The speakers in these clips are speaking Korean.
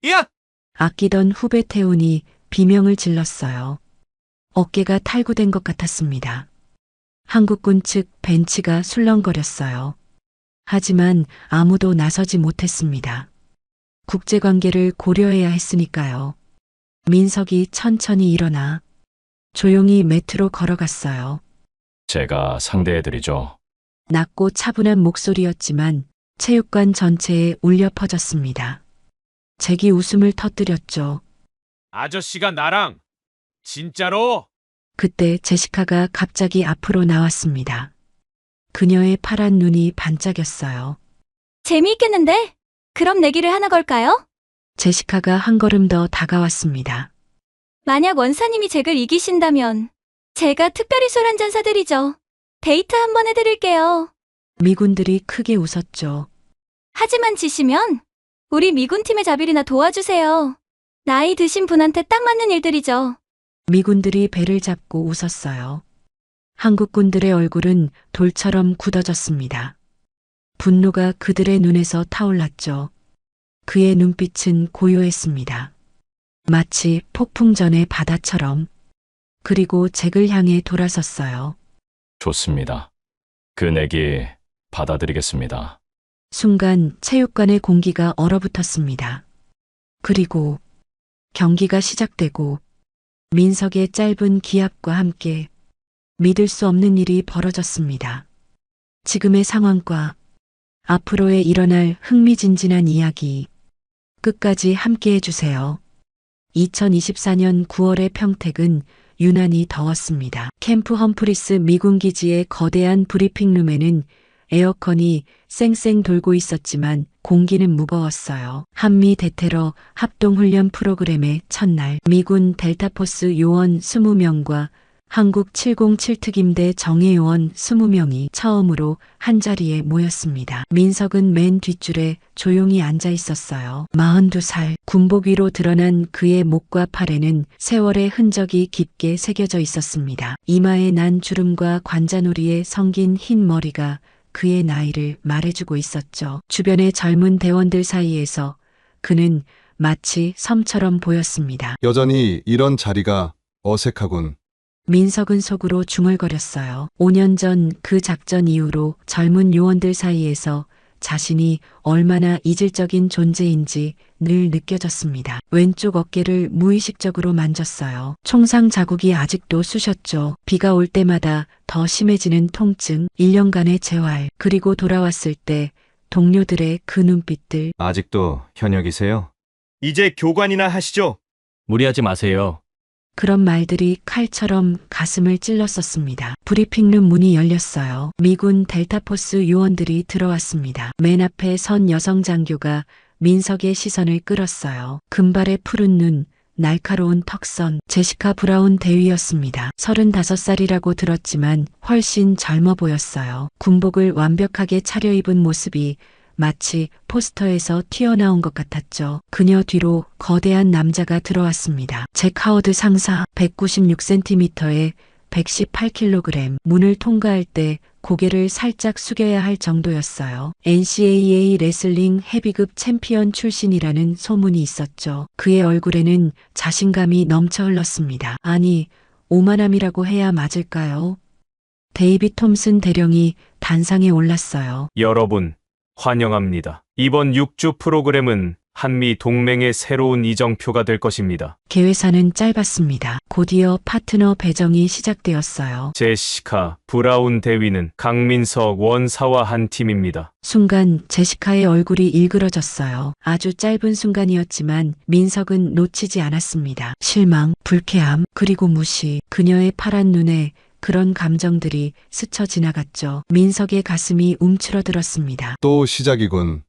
야! 아끼던 후배 태훈이 비명을 질렀어요. 어깨가 탈구된 것 같았습니다. 한국군 측 벤치가 술렁거렸어요. 하지만 아무도 나서지 못했습니다. 국제관계를 고려해야 했으니까요. 민석이 천천히 일어나 조용히 매트로 걸어갔어요. 제가 상대해드리죠. 낮고 차분한 목소리였지만 체육관 전체에 울려 퍼졌습니다. 잭이 웃음을 터뜨렸죠. 아저씨가 나랑 진짜로? 그때 제시카가 갑자기 앞으로 나왔습니다. 그녀의 파란 눈이 반짝였어요. 재미있겠는데? 그럼 내기를 하나 걸까요? 제시카가 한 걸음 더 다가왔습니다. 만약 원사님이 잭을 이기신다면 제가 특별히 술 한 잔 사드리죠. 데이트 한번 해드릴게요. 미군들이 크게 웃었죠. 하지만 지시면 우리 미군팀의 자비리나 도와주세요. 나이 드신 분한테 딱 맞는 일들이죠. 미군들이 배를 잡고 웃었어요. 한국군들의 얼굴은 돌처럼 굳어졌습니다. 분노가 그들의 눈에서 타올랐죠. 그의 눈빛은 고요했습니다. 마치 폭풍 전의 바다처럼. 그리고 잭을 향해 돌아섰어요. 좋습니다. 그 내기 받아들이겠습니다. 순간 체육관의 공기가 얼어붙었습니다. 그리고 경기가 시작되고 민석의 짧은 기합과 함께 믿을 수 없는 일이 벌어졌습니다. 지금의 상황과 앞으로의 일어날 흥미진진한 이야기 끝까지 함께 해주세요. 2024년 9월의 평택은 유난히 더웠습니다. 캠프 험프리스 미군 기지의 거대한 브리핑룸에는 에어컨이 쌩쌩 돌고 있었지만 공기는 무거웠어요. 한미 대테러 합동훈련 프로그램의 첫날 미군 델타포스 요원 20명과 한국 707특임대 정예 요원 20명이 처음으로 한자리에 모였습니다. 민석은 맨 뒷줄에 조용히 앉아 있었어요. 42살 군복 위로 드러난 그의 목과 팔에는 세월의 흔적이 깊게 새겨져 있었습니다. 이마에 난 주름과 관자놀이에 성긴 흰 머리가 그의 나이를 말해주고 있었죠. 주변의 젊은 대원들 사이에서 그는 마치 섬처럼 보였습니다. 여전히 이런 자리가 어색하군. 민석은 속으로 중얼거렸어요. 5년 전 그 작전 이후로 젊은 요원들 사이에서 자신이 얼마나 이질적인 존재인지 늘 느껴졌습니다. 왼쪽 어깨를 무의식적으로 만졌어요. 총상 자국이 아직도 쑤셨죠. 비가 올 때마다 더 심해지는 통증, 1년간의 재활, 그리고 돌아왔을 때 동료들의 그 눈빛들. 아직도 현역이세요? 이제 교관이나 하시죠. 무리하지 마세요. 그런 말들이 칼처럼 가슴을 찔렀었습니다. 브리핑룸 문이 열렸어요. 미군 델타포스 요원들이 들어왔습니다. 맨 앞에 선 여성 장교가 민석의 시선을 끌었어요. 금발의 푸른 눈, 날카로운 턱선, 제시카 브라운 대위였습니다. 35살이라고 들었지만 훨씬 젊어 보였어요. 군복을 완벽하게 차려입은 모습이 마치 포스터에서 튀어나온 것 같았죠. 그녀 뒤로 거대한 남자가 들어왔습니다. 잭 하워드 상사, 196cm에 118kg. 문을 통과할 때 고개를 살짝 숙여야 할 정도였어요. NCAA 레슬링 헤비급 챔피언 출신이라는 소문이 있었죠. 그의 얼굴에는 자신감이 넘쳐 흘렀습니다. 아니, 오만함이라고 해야 맞을까요? 데이비 톰슨 대령이 단상에 올랐어요. 여러분, 환영합니다. 이번 6주 프로그램은 한미 동맹의 새로운 이정표가 될 것입니다. 계획사는 짧았습니다. 곧이어 파트너 배정이 시작되었어요. 제시카 브라운 대위는 강민석 원사와 한 팀입니다. 순간 제시카의 얼굴이 일그러졌어요. 아주 짧은 순간이었지만 민석은 놓치지 않았습니다. 실망, 불쾌함, 그리고 무시. 그녀의 파란 눈에 그런 감정들이 스쳐 지나갔죠. 민석의 가슴이 움츠러들었습니다. 또 시작이군.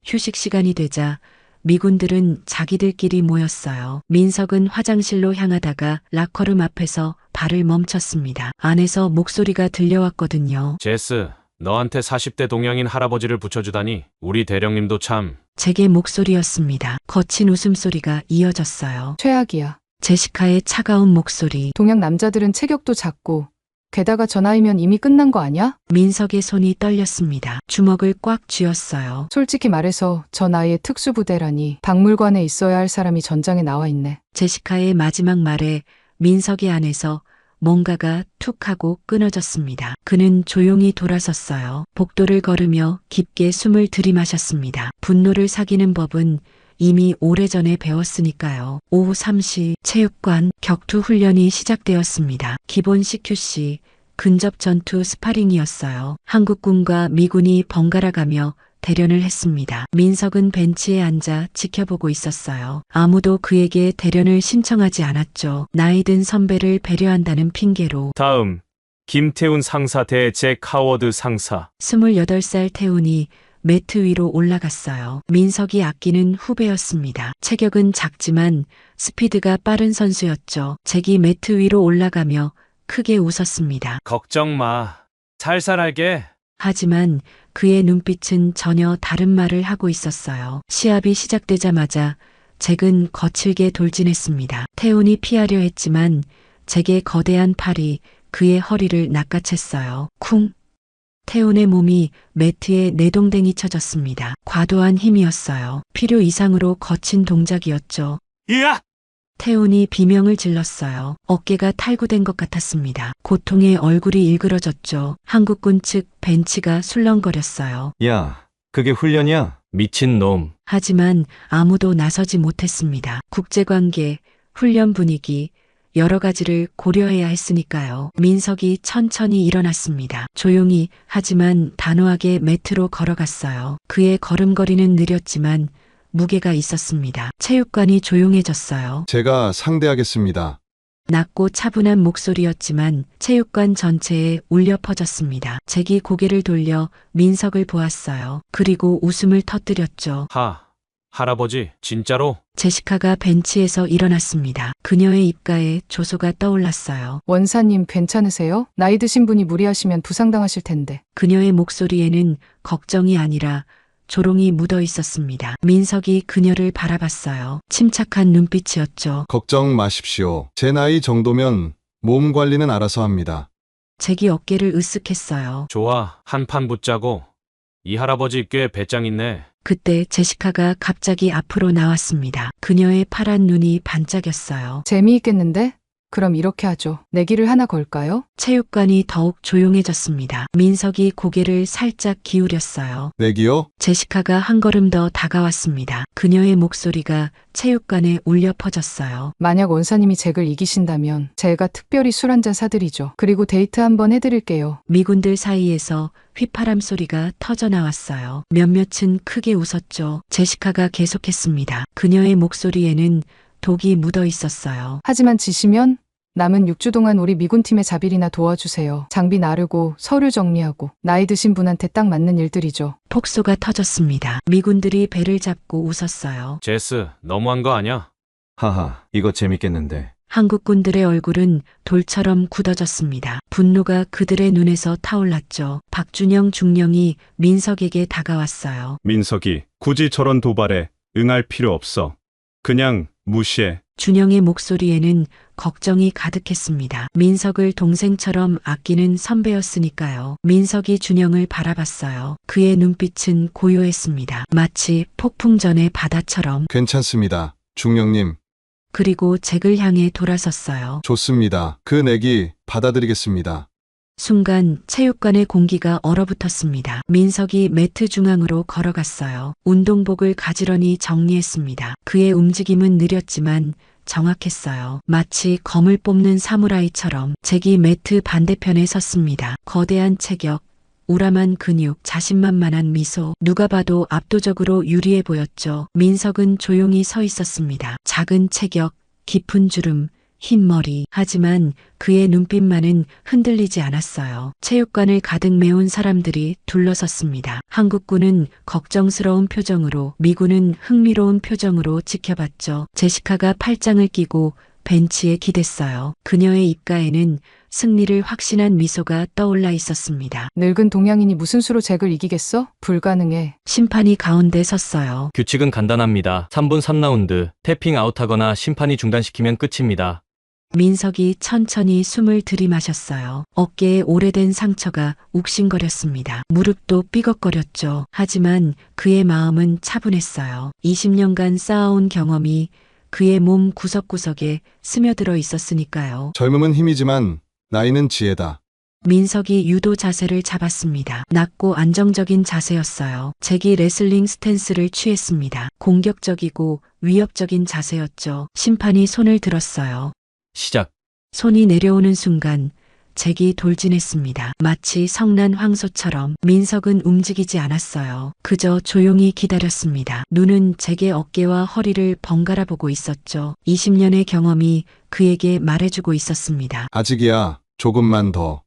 휴식 시간이 되자 미군들은 자기들끼리 모였어요. 민석은 화장실로 향하다가 라커룸 앞에서 발을 멈췄습니다. 안에서 목소리가 들려왔거든요. 제스, 너한테 40대 동양인 할아버지를 붙여주다니 우리 대령님도 참... 잭의 목소리였습니다. 거친 웃음소리가 이어졌어요. 최악이야. 제시카의 차가운 목소리. 동양 남자들은 체격도 작고 게다가 저 나이면 이미 끝난 거 아니야? 민석의 손이 떨렸습니다. 주먹을 꽉 쥐었어요. 솔직히 말해서 저 나이에 특수부대라니 박물관에 있어야 할 사람이 전장에 나와 있네. 제시카의 마지막 말에 민석의 안에서 뭔가가 툭 하고 끊어졌습니다. 그는 조용히 돌아섰어요. 복도를 걸으며 깊게 숨을 들이마셨습니다. 분노를 사귀는 법은 이미 오래전에 배웠으니까요. 오후 3시 체육관 격투 훈련이 시작되었습니다. 기본 CQC 근접 전투 스파링이었어요. 한국군과 미군이 번갈아가며 대련을 했습니다. 민석은 벤치에 앉아 지켜보고 있었어요. 아무도 그에게 대련을 신청하지 않았죠. 나이든 선배를 배려한다는 핑계로. 다음, 김태훈 상사 대 잭 하워드 상사. 28살 태훈이 매트 위로 올라갔어요. 민석이 아끼는 후배였습니다. 체격은 작지만 스피드가 빠른 선수였죠. 잭이 매트 위로 올라가며 크게 웃었습니다. 걱정 마. 살살할게. 하지만 그의 눈빛은 전혀 다른 말을 하고 있었어요. 시합이 시작되자마자 잭은 거칠게 돌진했습니다. 태훈이 피하려 했지만 잭의 거대한 팔이 그의 허리를 낚아챘어요. 쿵! 태훈의 몸이 매트에 내동댕이 쳐졌습니다. 과도한 힘이었어요. 필요 이상으로 거친 동작이었죠. 이야! 태훈이 비명을 질렀어요. 어깨가 탈구된 것 같았습니다. 고통에 얼굴이 일그러졌죠. 한국군 측 벤치가 술렁거렸어요. 야, 그게 훈련이야? 미친놈. 하지만 아무도 나서지 못했습니다. 국제관계, 훈련 분위기, 여러 가지를 고려해야 했으니까요. 민석이 천천히 일어났습니다. 조용히 하지만 단호하게 매트로 걸어갔어요. 그의 걸음걸이는 느렸지만 무게가 있었습니다. 체육관이 조용해졌어요. 제가 상대하겠습니다. 낮고 차분한 목소리였지만 체육관 전체에 울려 퍼졌습니다. 잭이 고개를 돌려 민석을 보았어요. 그리고 웃음을 터뜨렸죠. 할아버지, 진짜로? 제시카가 벤치에서 일어났습니다. 그녀의 입가에 조소가 떠올랐어요. 원사님 괜찮으세요? 나이 드신 분이 무리하시면 부상당하실 텐데. 그녀의 목소리에는 걱정이 아니라 조롱이 묻어 있었습니다. 민석이 그녀를 바라봤어요. 침착한 눈빛이었죠. 걱정 마십시오. 제 나이 정도면 몸 관리는 알아서 합니다. 잭이 어깨를 으쓱했어요. 좋아, 한판 붙자고. 이 할아버지 꽤 배짱 있네. 그때 제시카가 갑자기 앞으로 나왔습니다. 그녀의 파란 눈이 반짝였어요. 재미있겠는데? 그럼 이렇게 하죠. 내기를 하나 걸까요? 체육관이 더욱 조용해졌습니다. 민석이 고개를 살짝 기울였어요. 내기요? 제시카가 한 걸음 더 다가왔습니다. 그녀의 목소리가 체육관에 울려 퍼졌어요. 만약 원사님이 잭을 이기신다면 제가 특별히 술 한 잔 사드리죠. 그리고 데이트 한번 해드릴게요. 미군들 사이에서 휘파람 소리가 터져 나왔어요. 몇몇은 크게 웃었죠. 제시카가 계속했습니다. 그녀의 목소리에는 독이 묻어 있었어요. 하지만 지시면 남은 6주 동안 우리 미군팀의 자비리나 도와주세요. 장비 나르고 서류 정리하고 나이 드신 분한테 딱 맞는 일들이죠. 폭소가 터졌습니다. 미군들이 배를 잡고 웃었어요. 제스, 너무한 거 아냐? 하하, 이거 재밌겠는데. 한국군들의 얼굴은 돌처럼 굳어졌습니다. 분노가 그들의 눈에서 타올랐죠. 박준영 중령이 민석에게 다가왔어요. 민석이 굳이 저런 도발에 응할 필요 없어. 그냥 무시해. 준영의 목소리에는 걱정이 가득했습니다. 민석을 동생처럼 아끼는 선배였으니까요. 민석이 준영을 바라봤어요. 그의 눈빛은 고요했습니다. 마치 폭풍 전의 바다처럼. 괜찮습니다. 중령님, 그리고 잭을 향해 돌아섰어요. 좋습니다. 그 내기 받아들이겠습니다. 순간 체육관의 공기가 얼어붙었습니다. 민석이 매트 중앙으로 걸어갔어요. 운동복을 가지런히 정리했습니다. 그의 움직임은 느렸지만 정확했어요. 마치 검을 뽑는 사무라이처럼. 잭이 매트 반대편에 섰습니다. 거대한 체격, 우람한 근육, 자신만만한 미소. 누가 봐도 압도적으로 유리해 보였죠. 민석은 조용히 서 있었습니다. 작은 체격, 깊은 주름, 흰 머리. 하지만 그의 눈빛만은 흔들리지 않았어요. 체육관을 가득 메운 사람들이 둘러섰습니다. 한국군은 걱정스러운 표정으로, 미군은 흥미로운 표정으로 지켜봤죠. 제시카가 팔짱을 끼고 벤치에 기댔어요. 그녀의 입가에는 승리를 확신한 미소가 떠올라 있었습니다. 늙은 동양인이 무슨 수로 잭을 이기겠어? 불가능해. 심판이 가운데 섰어요. 규칙은 간단합니다. 3분 3라운드, 태핑 아웃하거나 심판이 중단시키면 끝입니다. 민석이 천천히 숨을 들이마셨어요. 어깨에 오래된 상처가 욱신거렸습니다. 무릎도 삐걱거렸죠. 하지만 그의 마음은 차분했어요. 20년간 쌓아온 경험이 그의 몸 구석구석에 스며들어 있었으니까요. 젊음은 힘이지만 나이는 지혜다. 민석이 유도 자세를 잡았습니다. 낮고 안정적인 자세였어요. 잭이 레슬링 스탠스를 취했습니다. 공격적이고 위협적인 자세였죠. 심판이 손을 들었어요. 시작. 손이 내려오는 순간 잭이 돌진했습니다. 마치 성난 황소처럼. 민석은 움직이지 않았어요. 그저 조용히 기다렸습니다. 눈은 잭의 어깨와 허리를 번갈아 보고 있었죠. 20년의 경험이 그에게 말해주고 있었습니다. 아직이야. 조금만 더.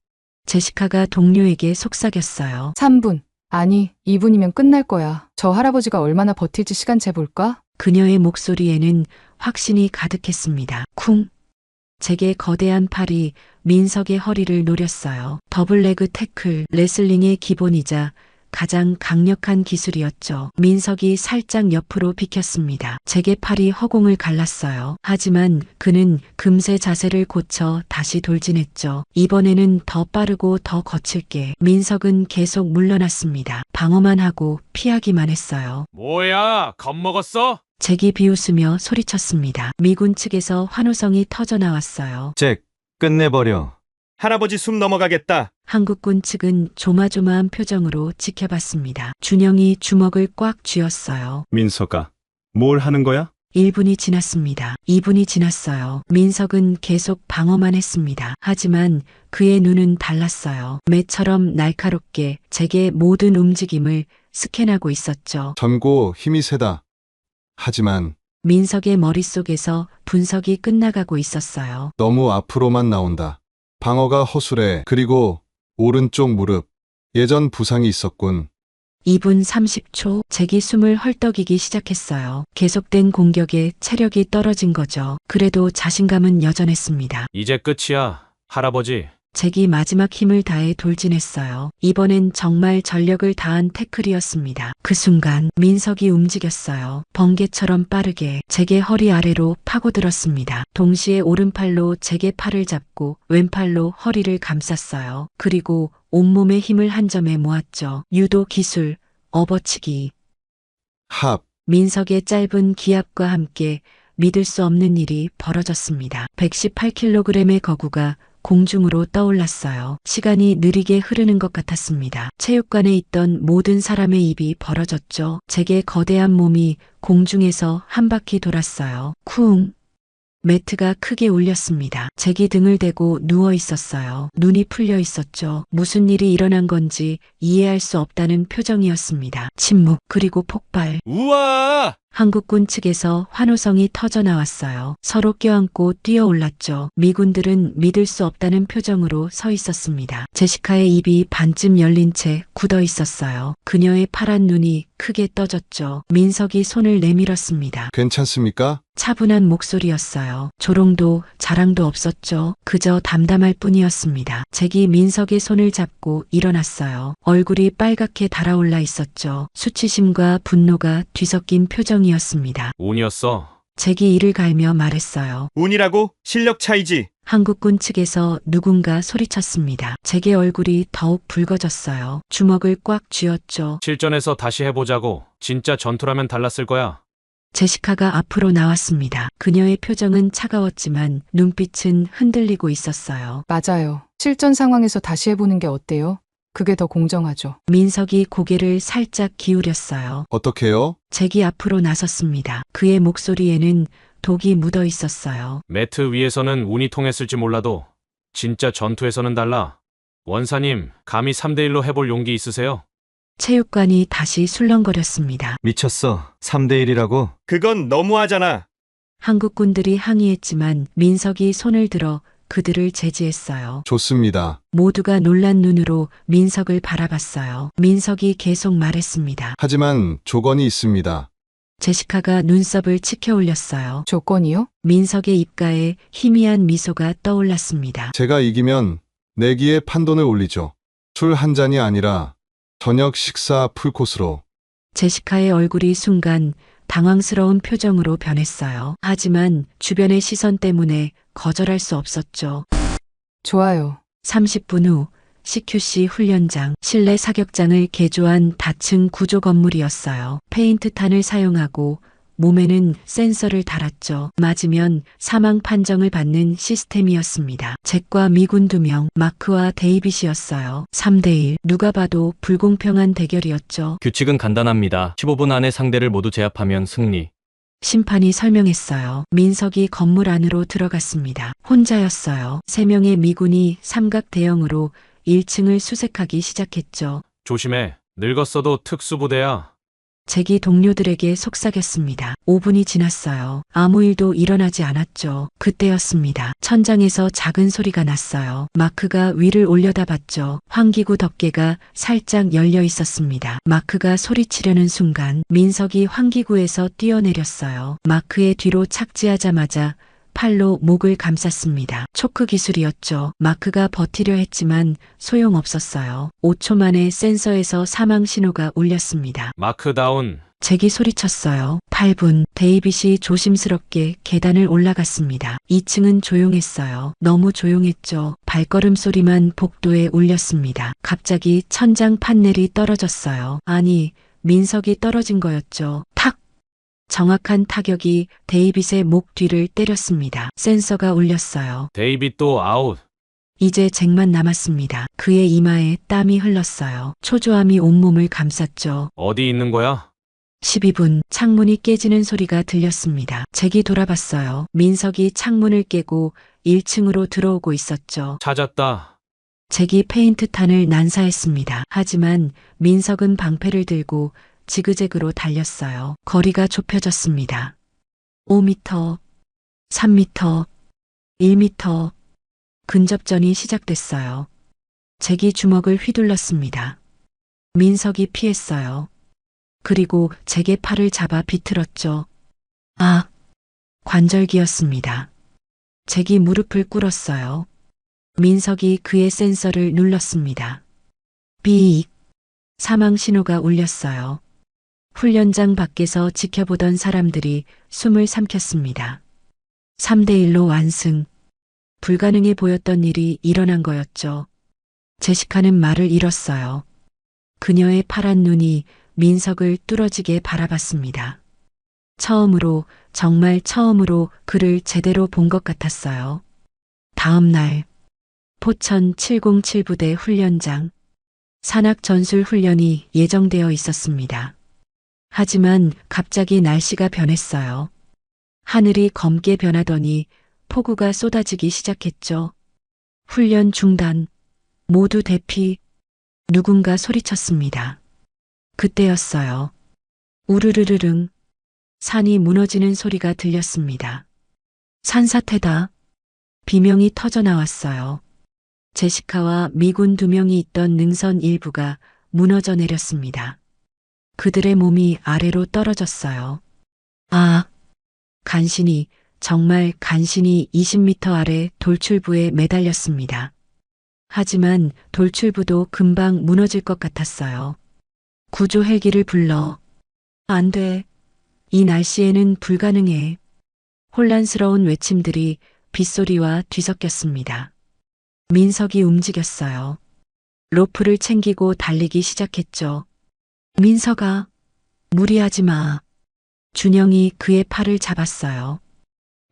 제시카가 동료에게 속삭였어요. 3분. 아니, 2분이면 끝날 거야. 저 할아버지가 얼마나 버틸지 시간 재볼까? 그녀의 목소리에는 확신이 가득했습니다. 쿵! 잭의 거대한 팔이 민석의 허리를 노렸어요. 더블레그 태클, 레슬링의 기본이자 가장 강력한 기술이었죠. 민석이 살짝 옆으로 비켰습니다. 잭의 팔이 허공을 갈랐어요. 하지만 그는 금세 자세를 고쳐 다시 돌진했죠. 이번에는 더 빠르고 더 거칠게. 민석은 계속 물러났습니다. 방어만 하고 피하기만 했어요. 뭐야, 겁먹었어? 잭이 비웃으며 소리쳤습니다. 미군 측에서 환호성이 터져나왔어요. 잭, 끝내버려. 할아버지 숨 넘어가겠다. 한국군 측은 조마조마한 표정으로 지켜봤습니다. 준영이 주먹을 꽉 쥐었어요. 민서가 뭘 하는 거야? 1분이 지났습니다. 2분이 지났어요. 민석은 계속 방어만 했습니다. 하지만 그의 눈은 달랐어요. 매처럼 날카롭게 잭의 모든 움직임을 스캔하고 있었죠. 젊고 힘이 세다. 하지만 민석의 머릿속에서 분석이 끝나가고 있었어요. 너무 앞으로만 나온다. 방어가 허술해. 그리고 오른쪽 무릎. 예전 부상이 있었군. 2분 30초, 잭이 숨을 헐떡이기 시작했어요. 계속된 공격에 체력이 떨어진 거죠. 그래도 자신감은 여전했습니다. 이제 끝이야, 할아버지. 잭이 마지막 힘을 다해 돌진했어요. 이번엔 정말 전력을 다한 태클이었습니다. 그 순간 민석이 움직였어요. 번개처럼 빠르게 잭의 허리 아래로 파고들었습니다. 동시에 오른팔로 잭의 팔을 잡고 왼팔로 허리를 감쌌어요. 그리고 온몸의 힘을 한 점에 모았죠. 유도 기술, 업어치기. 합. 민석의 짧은 기압과 함께 믿을 수 없는 일이 벌어졌습니다. 118kg의 거구가 공중으로 떠올랐어요. 시간이 느리게 흐르는 것 같았습니다. 체육관에 있던 모든 사람의 입이 벌어졌죠. 잭의 거대한 몸이 공중에서 한 바퀴 돌았어요. 쿵! 매트가 크게 울렸습니다. 잭이 등을 대고 누워 있었어요. 눈이 풀려 있었죠. 무슨 일이 일어난 건지 이해할 수 없다는 표정이었습니다. 침묵, 그리고 폭발. 우와! 한국군 측에서 환호성이 터져나왔어요. 서로 껴안고 뛰어올랐죠. 미군들은 믿을 수 없다는 표정으로 서 있었습니다. 제시카의 입이 반쯤 열린 채 굳어 있었어요. 그녀의 파란 눈이 크게 떠졌죠. 민석이 손을 내밀었습니다. 괜찮습니까? 차분한 목소리였어요. 조롱도 자랑도 없었죠. 그저 담담할 뿐이었습니다. 잭이 민석의 손을 잡고 일어났어요. 얼굴이 빨갛게 달아올라 있었죠. 수치심과 분노가 뒤섞인 표정이었습니다. 운이었어. 잭이 이를 갈며 말했어요. 운이라고? 실력 차이지. 한국군 측에서 누군가 소리쳤습니다. 잭의 얼굴이 더욱 붉어졌어요. 주먹을 꽉 쥐었죠. 실전에서 다시 해보자고. 진짜 전투라면 달랐을 거야. 제시카가 앞으로 나왔습니다. 그녀의 표정은 차가웠지만 눈빛은 흔들리고 있었어요. 맞아요. 실전 상황에서 다시 해보는 게 어때요? 그게 더 공정하죠. 민석이 고개를 살짝 기울였어요. 어떻게요? 잭이 앞으로 나섰습니다. 그의 목소리에는 독이 묻어 있었어요. 매트 위에서는 운이 통했을지 몰라도 진짜 전투에서는 달라. 원사님, 감히 3대1로 해볼 용기 있으세요? 체육관이 다시 술렁거렸습니다. 미쳤어. 3대1이라고? 그건 너무하잖아. 한국군들이 항의했지만 민석이 손을 들어 그들을 제지했어요. 좋습니다. 모두가 놀란 눈으로 민석을 바라봤어요. 민석이 계속 말했습니다. 하지만 조건이 있습니다. 제시카가 눈썹을 치켜 올렸어요. 조건이요? 민석의 입가에 희미한 미소가 떠올랐습니다. 제가 이기면 내기에 판돈을 올리죠. 술 한 잔이 아니라 저녁 식사 풀코스로. 제시카의 얼굴이 순간 당황스러운 표정으로 변했어요. 하지만 주변의 시선 때문에 거절할 수 없었죠. 좋아요. 30분 후 CQC 훈련장, 실내 사격장을 개조한 다층 구조 건물이었어요. 페인트탄을 사용하고 몸에는 센서를 달았죠. 맞으면 사망 판정을 받는 시스템이었습니다. 잭과 미군 2명, 마크와 데이빗이었어요. 3대1, 누가 봐도 불공평한 대결이었죠. 규칙은 간단합니다. 15분 안에 상대를 모두 제압하면 승리. 심판이 설명했어요. 민석이 건물 안으로 들어갔습니다. 혼자였어요. 3명의 미군이 삼각 대형으로 1층을 수색하기 시작했죠. 조심해. 늙었어도 특수부대야. 잭이 동료들에게 속삭였습니다. 5분이 지났어요. 아무 일도 일어나지 않았죠. 그때였습니다. 천장에서 작은 소리가 났어요. 마크가 위를 올려다봤죠. 환기구 덮개가 살짝 열려 있었습니다. 마크가 소리치려는 순간 민석이 환기구에서 뛰어내렸어요. 마크의 뒤로 착지하자마자 팔로 목을 감쌌습니다. 초크 기술이었죠. 마크가 버티려 했지만 소용없었어요. 5초 만에 센서에서 사망 신호가 울렸습니다. 마크 다운. 잭이 소리쳤어요. 8분, 데이빗이 조심스럽게 계단을 올라갔습니다. 2층은 조용했어요. 너무 조용했죠. 발걸음 소리만 복도에 울렸습니다. 갑자기 천장 판넬이 떨어졌어요. 아니, 민석이 떨어진 거였죠. 탁! 정확한 타격이 데이빗의 목 뒤를 때렸습니다. 센서가 울렸어요. 데이빗도 아웃. 이제 잭만 남았습니다. 그의 이마에 땀이 흘렀어요. 초조함이 온몸을 감쌌죠. 어디 있는 거야? 12분, 창문이 깨지는 소리가 들렸습니다. 잭이 돌아봤어요. 민석이 창문을 깨고 1층으로 들어오고 있었죠. 찾았다. 잭이 페인트탄을 난사했습니다. 하지만 민석은 방패를 들고 지그재그로 달렸어요. 거리가 좁혀졌습니다. 5m, 3m, 1m. 근접전이 시작됐어요. 잭이 주먹을 휘둘렀습니다. 민석이 피했어요. 그리고 잭의 팔을 잡아 비틀었죠. 아, 관절기였습니다. 잭이 무릎을 꿇었어요. 민석이 그의 센서를 눌렀습니다. 삐익. 사망 신호가 울렸어요. 훈련장 밖에서 지켜보던 사람들이 숨을 삼켰습니다. 3대1로 완승. 불가능해 보였던 일이 일어난 거였죠. 제시카는 말을 잃었어요. 그녀의 파란 눈이 민석을 뚫어지게 바라봤습니다. 처음으로, 정말 처음으로 그를 제대로 본 것 같았어요. 다음 날, 포천 707부대 훈련장. 산악 전술 훈련이 예정되어 있었습니다. 하지만 갑자기 날씨가 변했어요. 하늘이 검게 변하더니 폭우가 쏟아지기 시작했죠. 훈련 중단. 모두 대피. 누군가 소리쳤습니다. 그때였어요. 우르르르릉. 산이 무너지는 소리가 들렸습니다. 산사태다. 비명이 터져 나왔어요. 제시카와 미군 2명이 있던 능선 일부가 무너져 내렸습니다. 그들의 몸이 아래로 떨어졌어요. 아, 간신히, 정말 간신히 20m 아래 돌출부에 매달렸습니다. 하지만 돌출부도 금방 무너질 것 같았어요. 구조 헬기를 불러. 안 돼. 이 날씨에는 불가능해. 혼란스러운 외침들이 빗소리와 뒤섞였습니다. 민석이 움직였어요. 로프를 챙기고 달리기 시작했죠. 민석아, 무리하지 마. 준영이 그의 팔을 잡았어요.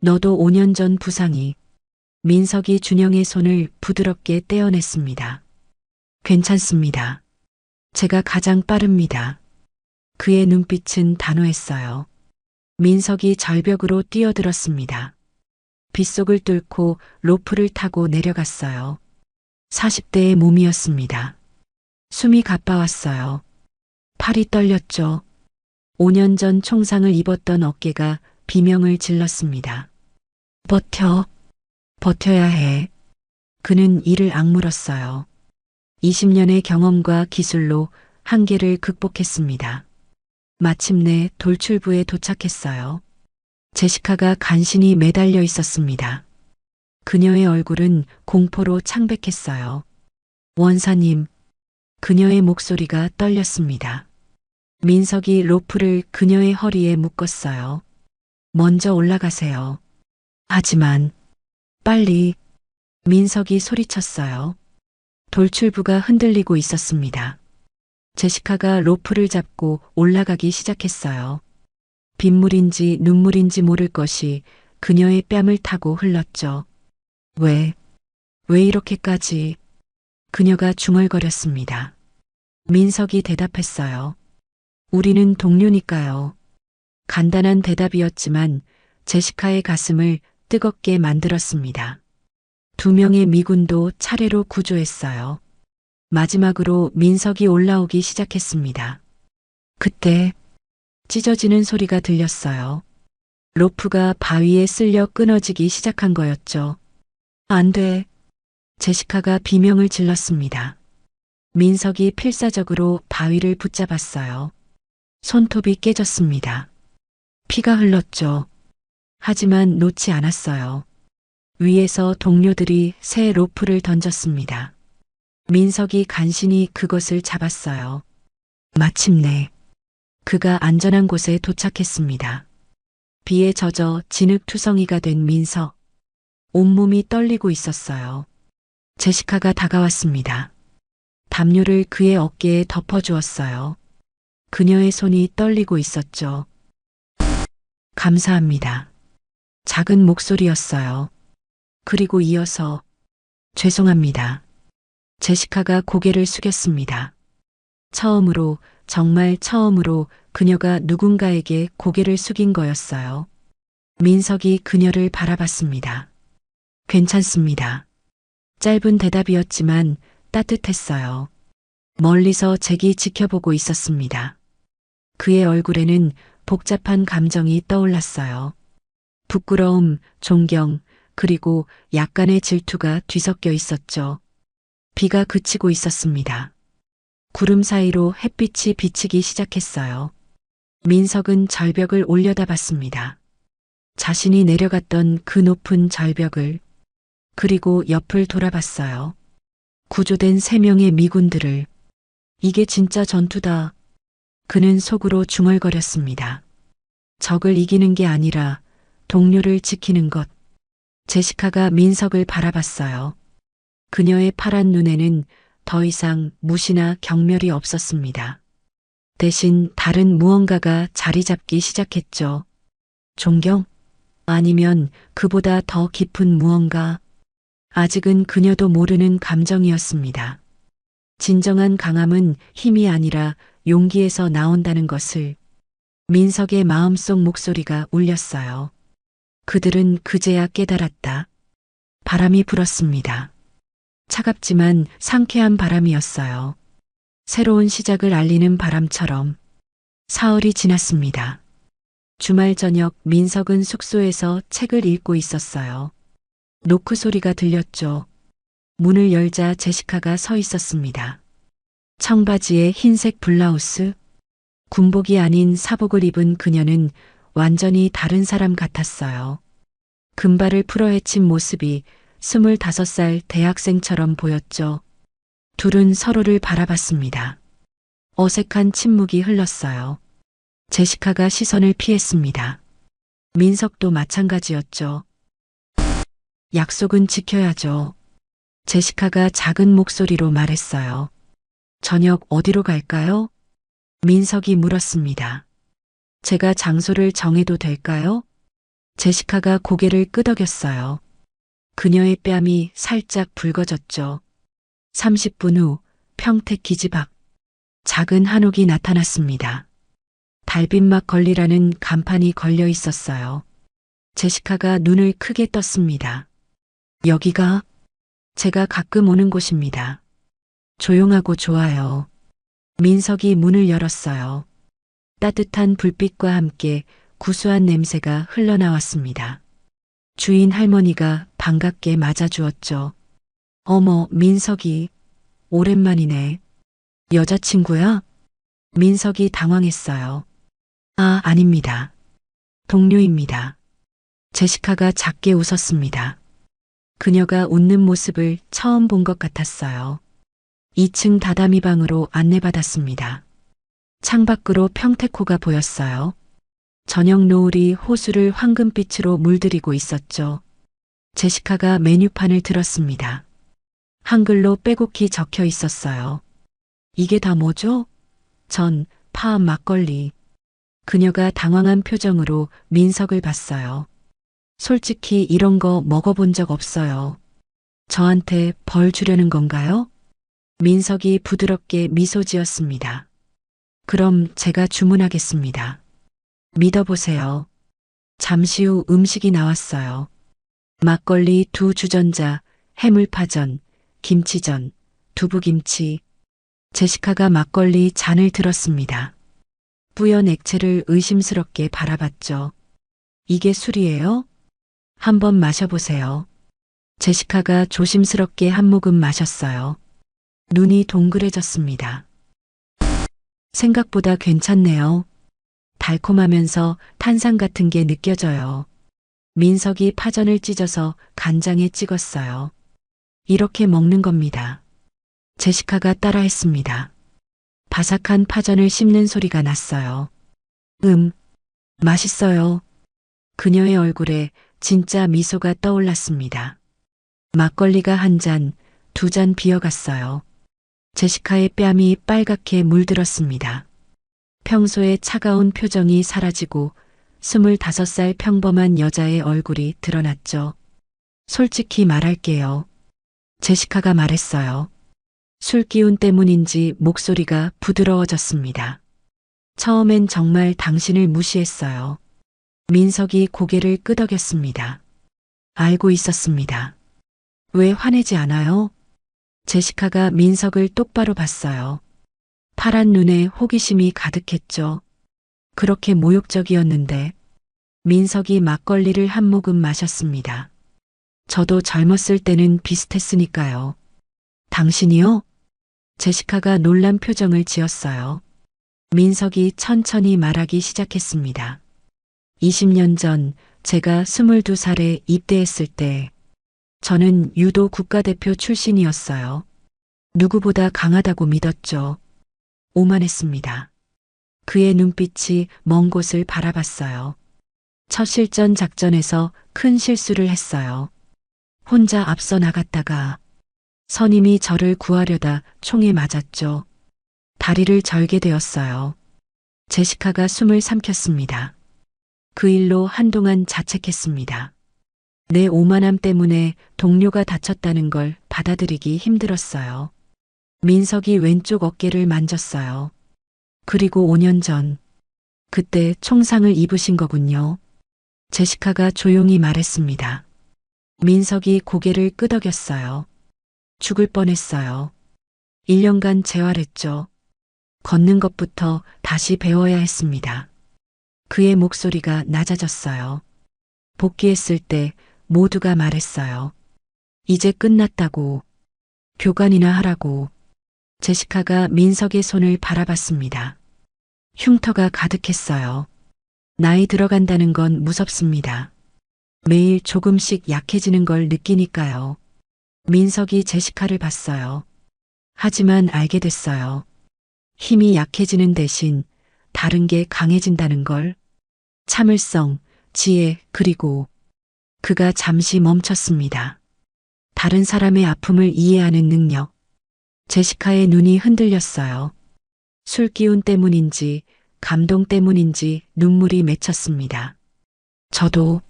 너도 5년 전 부상이. 민석이 준영의 손을 부드럽게 떼어냈습니다. 괜찮습니다. 제가 가장 빠릅니다. 그의 눈빛은 단호했어요. 민석이 절벽으로 뛰어들었습니다. 빗속을 뚫고 로프를 타고 내려갔어요. 40대의 몸이었습니다. 숨이 가빠왔어요. 팔이 떨렸죠. 5년 전 총상을 입었던 어깨가 비명을 질렀습니다. 버텨. 버텨야 해. 그는 이를 악물었어요. 20년의 경험과 기술로 한계를 극복했습니다. 마침내 돌출부에 도착했어요. 제시카가 간신히 매달려 있었습니다. 그녀의 얼굴은 공포로 창백했어요. 원사님. 그녀의 목소리가 떨렸습니다. 민석이 로프를 그녀의 허리에 묶었어요. 먼저 올라가세요. 하지만 빨리. 민석이 소리쳤어요. 돌출부가 흔들리고 있었습니다. 제시카가 로프를 잡고 올라가기 시작했어요. 빗물인지 눈물인지 모를 것이 그녀의 뺨을 타고 흘렀죠. 왜 이렇게까지? 그녀가 중얼거렸습니다. 민석이 대답했어요. 우리는 동료니까요. 간단한 대답이었지만 제시카의 가슴을 뜨겁게 만들었습니다. 2명의 미군도 차례로 구조했어요. 마지막으로 민석이 올라오기 시작했습니다. 그때 찢어지는 소리가 들렸어요. 로프가 바위에 쓸려 끊어지기 시작한 거였죠. 안 돼. 제시카가 비명을 질렀습니다. 민석이 필사적으로 바위를 붙잡았어요. 손톱이 깨졌습니다. 피가 흘렀죠. 하지만 놓지 않았어요. 위에서 동료들이 새 로프를 던졌습니다. 민석이 간신히 그것을 잡았어요. 마침내 그가 안전한 곳에 도착했습니다. 비에 젖어 진흙투성이가 된 민석. 온몸이 떨리고 있었어요. 제시카가 다가왔습니다. 담요를 그의 어깨에 덮어주었어요. 그녀의 손이 떨리고 있었죠. 감사합니다. 작은 목소리였어요. 그리고 이어서 죄송합니다. 제시카가 고개를 숙였습니다. 처음으로, 정말 처음으로 그녀가 누군가에게 고개를 숙인 거였어요. 민석이 그녀를 바라봤습니다. 괜찮습니다. 짧은 대답이었지만 따뜻했어요. 멀리서 잭이 지켜보고 있었습니다. 그의 얼굴에는 복잡한 감정이 떠올랐어요. 부끄러움, 존경, 그리고 약간의 질투가 뒤섞여 있었죠. 비가 그치고 있었습니다. 구름 사이로 햇빛이 비치기 시작했어요. 민석은 절벽을 올려다봤습니다. 자신이 내려갔던 그 높은 절벽을, 그리고 옆을 돌아봤어요. 구조된 3명의 미군들을. 이게 진짜 전투다. 그는 속으로 중얼거렸습니다. 적을 이기는 게 아니라 동료를 지키는 것. 제시카가 민석을 바라봤어요. 그녀의 파란 눈에는 더 이상 무시나 경멸이 없었습니다. 대신 다른 무언가가 자리 잡기 시작했죠. 존경? 아니면 그보다 더 깊은 무언가? 아직은 그녀도 모르는 감정이었습니다. 진정한 강함은 힘이 아니라 용기에서 나온다는 것을. 민석의 마음속 목소리가 울렸어요. 그들은 그제야 깨달았다. 바람이 불었습니다. 차갑지만 상쾌한 바람이었어요. 새로운 시작을 알리는 바람처럼. 사흘이 지났습니다. 주말 저녁 민석은 숙소에서 책을 읽고 있었어요. 노크 소리가 들렸죠. 문을 열자 제시카가 서 있었습니다. 청바지에 흰색 블라우스, 군복이 아닌 사복을 입은 그녀는 완전히 다른 사람 같았어요. 금발을 풀어헤친 모습이 25살 대학생처럼 보였죠. 둘은 서로를 바라봤습니다. 어색한 침묵이 흘렀어요. 제시카가 시선을 피했습니다. 민석도 마찬가지였죠. 약속은 지켜야죠. 제시카가 작은 목소리로 말했어요. 저녁 어디로 갈까요? 민석이 물었습니다. 제가 장소를 정해도 될까요? 제시카가 고개를 끄덕였어요. 그녀의 뺨이 살짝 붉어졌죠. 30분 후 평택 기지 밖. 작은 한옥이 나타났습니다. 달빛막 걸리라는 간판이 걸려 있었어요. 제시카가 눈을 크게 떴습니다. 여기가 제가 가끔 오는 곳입니다. 조용하고 좋아요. 민석이 문을 열었어요. 따뜻한 불빛과 함께 구수한 냄새가 흘러나왔습니다. 주인 할머니가 반갑게 맞아주었죠. 어머, 민석이. 오랜만이네. 여자친구야? 민석이 당황했어요. 아, 아닙니다. 동료입니다. 제시카가 작게 웃었습니다. 그녀가 웃는 모습을 처음 본 것 같았어요. 2층 다다미 방으로 안내받았습니다. 창밖으로 평택호가 보였어요. 저녁 노을이 호수를 황금빛으로 물들이고 있었죠. 제시카가 메뉴판을 들었습니다. 한글로 빼곡히 적혀 있었어요. 이게 다 뭐죠? 전, 파, 막걸리. 그녀가 당황한 표정으로 민석을 봤어요. 솔직히 이런 거 먹어본 적 없어요. 저한테 벌 주려는 건가요? 민석이 부드럽게 미소 지었습니다. 그럼 제가 주문하겠습니다. 믿어보세요. 잠시 후 음식이 나왔어요. 막걸리 2주전자, 해물파전, 김치전, 두부김치. 제시카가 막걸리 잔을 들었습니다. 뿌연 액체를 의심스럽게 바라봤죠. 이게 술이에요? 한번 마셔보세요. 제시카가 조심스럽게 한 모금 마셨어요. 눈이 동그래졌습니다. 생각보다 괜찮네요. 달콤하면서 탄산 같은 게 느껴져요. 민석이 파전을 찢어서 간장에 찍었어요. 이렇게 먹는 겁니다. 제시카가 따라했습니다. 바삭한 파전을 씹는 소리가 났어요. 맛있어요. 그녀의 얼굴에 진짜 미소가 떠올랐습니다. 막걸리가 한 잔, 2잔 비어갔어요. 제시카의 뺨이 빨갛게 물들었습니다. 평소의 차가운 표정이 사라지고 25살 평범한 여자의 얼굴이 드러났죠. 솔직히 말할게요. 제시카가 말했어요. 술 기운 때문인지 목소리가 부드러워졌습니다. 처음엔 정말 당신을 무시했어요. 민석이 고개를 끄덕였습니다. 알고 있었습니다. 왜 화내지 않아요? 제시카가 민석을 똑바로 봤어요. 파란 눈에 호기심이 가득했죠. 그렇게 모욕적이었는데 민석이 막걸리를 한 모금 마셨습니다. 저도 젊었을 때는 비슷했으니까요. 당신이요? 제시카가 놀란 표정을 지었어요. 민석이 천천히 말하기 시작했습니다. 20년 전 제가 22살에 입대했을 때 저는 유도 국가대표 출신이었어요. 누구보다 강하다고 믿었죠. 오만했습니다. 그의 눈빛이 먼 곳을 바라봤어요. 첫 실전 작전에서 큰 실수를 했어요. 혼자 앞서 나갔다가 선임이 저를 구하려다 총에 맞았죠. 다리를 절게 되었어요. 제시카가 숨을 삼켰습니다. 그 일로 한동안 자책했습니다. 내 오만함 때문에 동료가 다쳤다는 걸 받아들이기 힘들었어요. 민석이 왼쪽 어깨를 만졌어요. 그리고 5년 전, 그때 총상을 입으신 거군요. 제시카가 조용히 말했습니다. 민석이 고개를 끄덕였어요. 죽을 뻔했어요. 1년간 재활했죠. 걷는 것부터 다시 배워야 했습니다. 그의 목소리가 낮아졌어요. 복귀했을 때 모두가 말했어요. 이제 끝났다고. 교관이나 하라고. 제시카가 민석의 손을 바라봤습니다. 흉터가 가득했어요. 나이 들어간다는 건 무섭습니다. 매일 조금씩 약해지는 걸 느끼니까요. 민석이 제시카를 봤어요. 하지만 알게 됐어요. 힘이 약해지는 대신 다른 게 강해진다는 걸. 참을성, 지혜, 그리고 그가 잠시 멈췄습니다. 다른 사람의 아픔을 이해하는 능력. 제시카의 눈이 흔들렸어요. 술 기운 때문인지 감동 때문인지 눈물이 맺혔습니다. 저도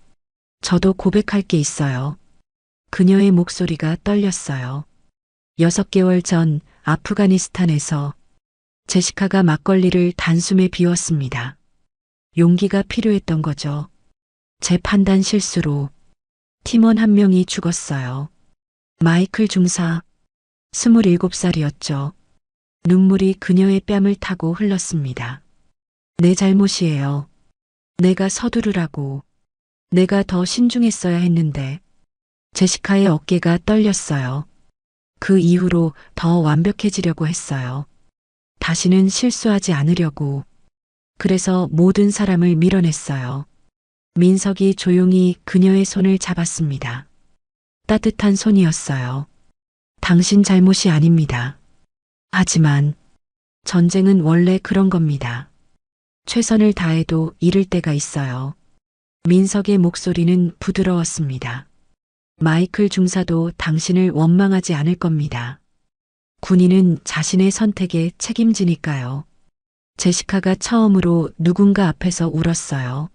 고백할 게 있어요. 그녀의 목소리가 떨렸어요. 6개월 전 아프가니스탄에서 제시카가 막걸리를 단숨에 비웠습니다. 용기가 필요했던 거죠. 제 판단 실수로 팀원 한 명이 죽었어요. 마이클 중사, 27살이었죠. 눈물이 그녀의 뺨을 타고 흘렀습니다. 내 잘못이에요. 내가 서두르라고. 내가 더 신중했어야 했는데. 제시카의 어깨가 떨렸어요. 그 이후로 더 완벽해지려고 했어요. 다시는 실수하지 않으려고. 그래서 모든 사람을 밀어냈어요. 민석이 조용히 그녀의 손을 잡았습니다. 따뜻한 손이었어요. 당신 잘못이 아닙니다. 하지만 전쟁은 원래 그런 겁니다. 최선을 다해도 잃을 때가 있어요. 민석의 목소리는 부드러웠습니다. 마이클 중사도 당신을 원망하지 않을 겁니다. 군인은 자신의 선택에 책임지니까요. 제시카가 처음으로 누군가 앞에서 울었어요.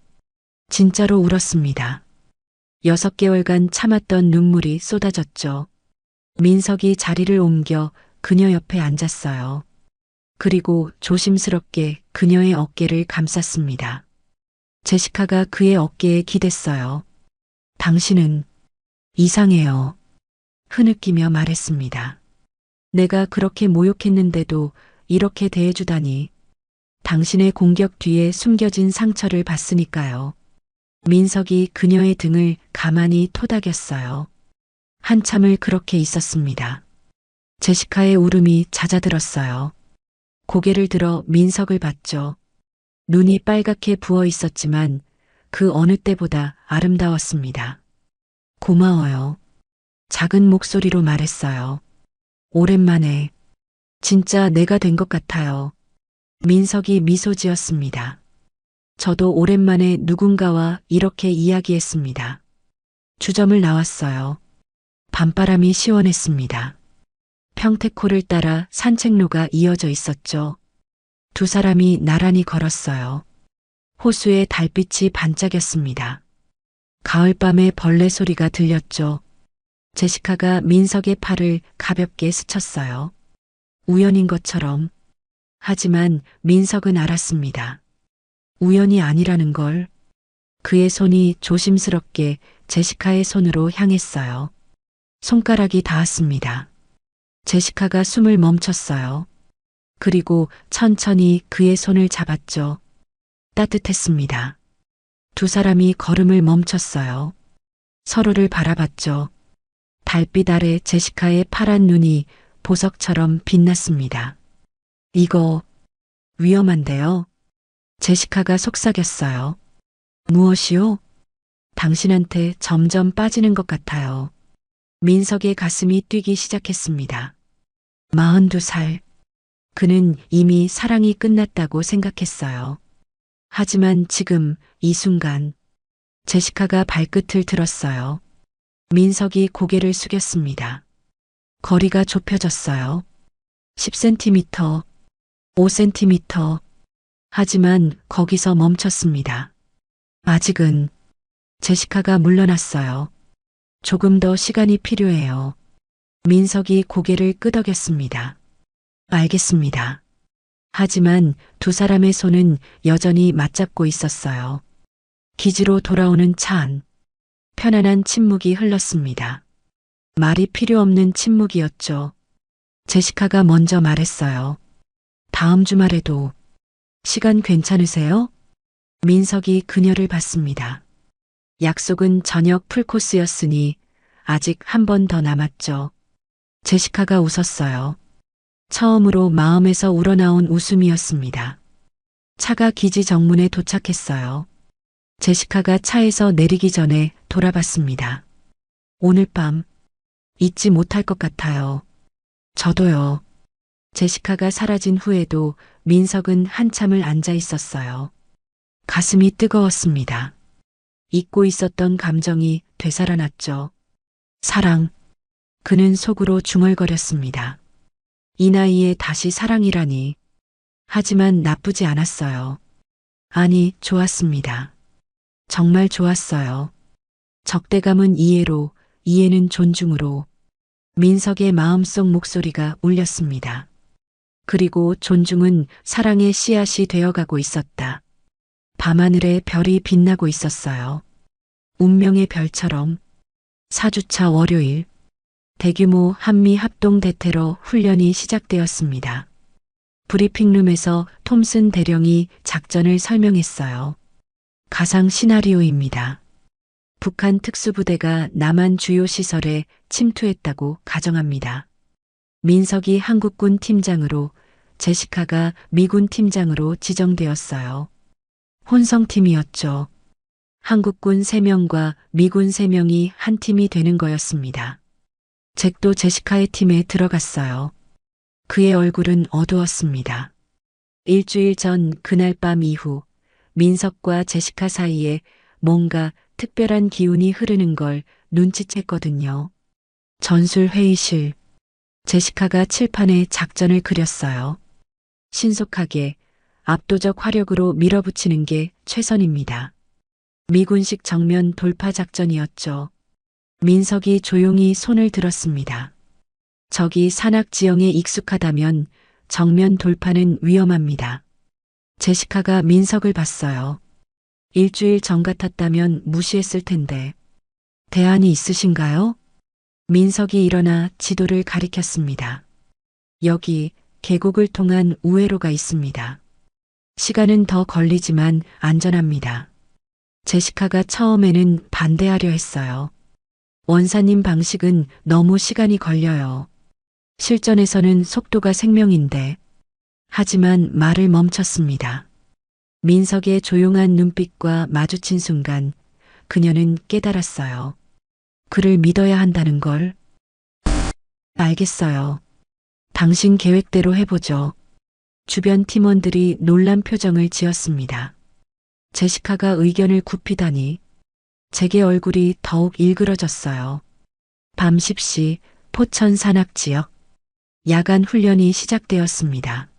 진짜로 울었습니다. 6개월간 참았던 눈물이 쏟아졌죠. 민석이 자리를 옮겨 그녀 옆에 앉았어요. 그리고 조심스럽게 그녀의 어깨를 감쌌습니다. 제시카가 그의 어깨에 기댔어요. 당신은 이상해요. 흐느끼며 말했습니다. 내가 그렇게 모욕했는데도 이렇게 대해주다니. 당신의 공격 뒤에 숨겨진 상처를 봤으니까요. 민석이 그녀의 등을 가만히 토닥였어요. 한참을 그렇게 있었습니다. 제시카의 울음이 잦아들었어요. 고개를 들어 민석을 봤죠. 눈이 빨갛게 부어 있었지만 그 어느 때보다 아름다웠습니다. 고마워요. 작은 목소리로 말했어요. 오랜만에 진짜 내가 된 것 같아요. 민석이 미소 지었습니다. 저도 오랜만에 누군가와 이렇게 이야기했습니다. 주점을 나왔어요. 밤바람이 시원했습니다. 평택호를 따라 산책로가 이어져 있었죠. 두 사람이 나란히 걸었어요. 호수에 달빛이 반짝였습니다. 가을밤에 벌레 소리가 들렸죠. 제시카가 민석의 팔을 가볍게 스쳤어요. 우연인 것처럼. 하지만 민석은 알았습니다. 우연이 아니라는 걸. 그의 손이 조심스럽게 제시카의 손으로 향했어요. 손가락이 닿았습니다. 제시카가 숨을 멈췄어요. 그리고 천천히 그의 손을 잡았죠. 따뜻했습니다. 두 사람이 걸음을 멈췄어요. 서로를 바라봤죠. 달빛 아래 제시카의 파란 눈이 보석처럼 빛났습니다. 이거 위험한데요? 제시카가 속삭였어요. 무엇이요? 당신한테 점점 빠지는 것 같아요. 민석의 가슴이 뛰기 시작했습니다. 42살. 그는 이미 사랑이 끝났다고 생각했어요. 하지만 지금 이 순간 제시카가 발끝을 들었어요. 민석이 고개를 숙였습니다. 거리가 좁혀졌어요. 10cm, 5cm. 하지만 거기서 멈췄습니다. 아직은. 제시카가 물러났어요. 조금 더 시간이 필요해요. 민석이 고개를 끄덕였습니다. 알겠습니다. 하지만 두 사람의 손은 여전히 맞잡고 있었어요. 기지로 돌아오는 차 안. 편안한 침묵이 흘렀습니다. 말이 필요 없는 침묵이었죠. 제시카가 먼저 말했어요. 다음 주말에도. 시간 괜찮으세요? 민석이 그녀를 봤습니다. 약속은 저녁 풀코스였으니 아직 한 번 더 남았죠. 제시카가 웃었어요. 처음으로 마음에서 우러나온 웃음이었습니다. 차가 기지 정문에 도착했어요. 제시카가 차에서 내리기 전에 돌아봤습니다. 오늘 밤 잊지 못할 것 같아요. 저도요. 제시카가 사라진 후에도 민석은 한참을 앉아 있었어요. 가슴이 뜨거웠습니다. 잊고 있었던 감정이 되살아났죠. 사랑. 그는 속으로 중얼거렸습니다. 이 나이에 다시 사랑이라니. 하지만 나쁘지 않았어요. 아니, 좋았습니다. 정말 좋았어요. 적대감은 이해로, 이해는 존중으로. 민석의 마음속 목소리가 울렸습니다. 그리고 존중은 사랑의 씨앗이 되어가고 있었다. 밤하늘에 별이 빛나고 있었어요. 운명의 별처럼. 4주차 월요일. 대규모 한미 합동 대테러 훈련이 시작되었습니다. 브리핑룸에서 톰슨 대령이 작전을 설명했어요. 가상 시나리오입니다. 북한 특수부대가 남한 주요 시설에 침투했다고 가정합니다. 민석이 한국군 팀장으로, 제시카가 미군 팀장으로 지정되었어요. 혼성팀이었죠. 한국군 3명과 미군 3명이 한 팀이 되는 거였습니다. 잭도 제시카의 팀에 들어갔어요. 그의 얼굴은 어두웠습니다. 일주일 전 그날 밤 이후 민석과 제시카 사이에 뭔가 특별한 기운이 흐르는 걸 눈치챘거든요. 전술 회의실. 제시카가 칠판에 작전을 그렸어요. 신속하게 압도적 화력으로 밀어붙이는 게 최선입니다. 미군식 정면 돌파 작전이었죠. 민석이 조용히 손을 들었습니다. 적이 산악 지형에 익숙하다면 정면 돌파는 위험합니다. 제시카가 민석을 봤어요. 일주일 전 같았다면 무시했을 텐데. 대안이 있으신가요? 민석이 일어나 지도를 가리켰습니다. 여기 계곡을 통한 우회로가 있습니다. 시간은 더 걸리지만 안전합니다. 제시카가 처음에는 반대하려 했어요. 원사님 방식은 너무 시간이 걸려요. 실전에서는 속도가 생명인데. 하지만 말을 멈췄습니다. 민석의 조용한 눈빛과 마주친 순간 그녀는 깨달았어요. 그를 믿어야 한다는 걸. 알겠어요. 당신 계획대로 해보죠. 주변 팀원들이 놀란 표정을 지었습니다. 제시카가 의견을 굽히다니 제게 얼굴이 더욱 일그러졌어요. 밤 10시 포천 산악 지역. 야간 훈련이 시작되었습니다.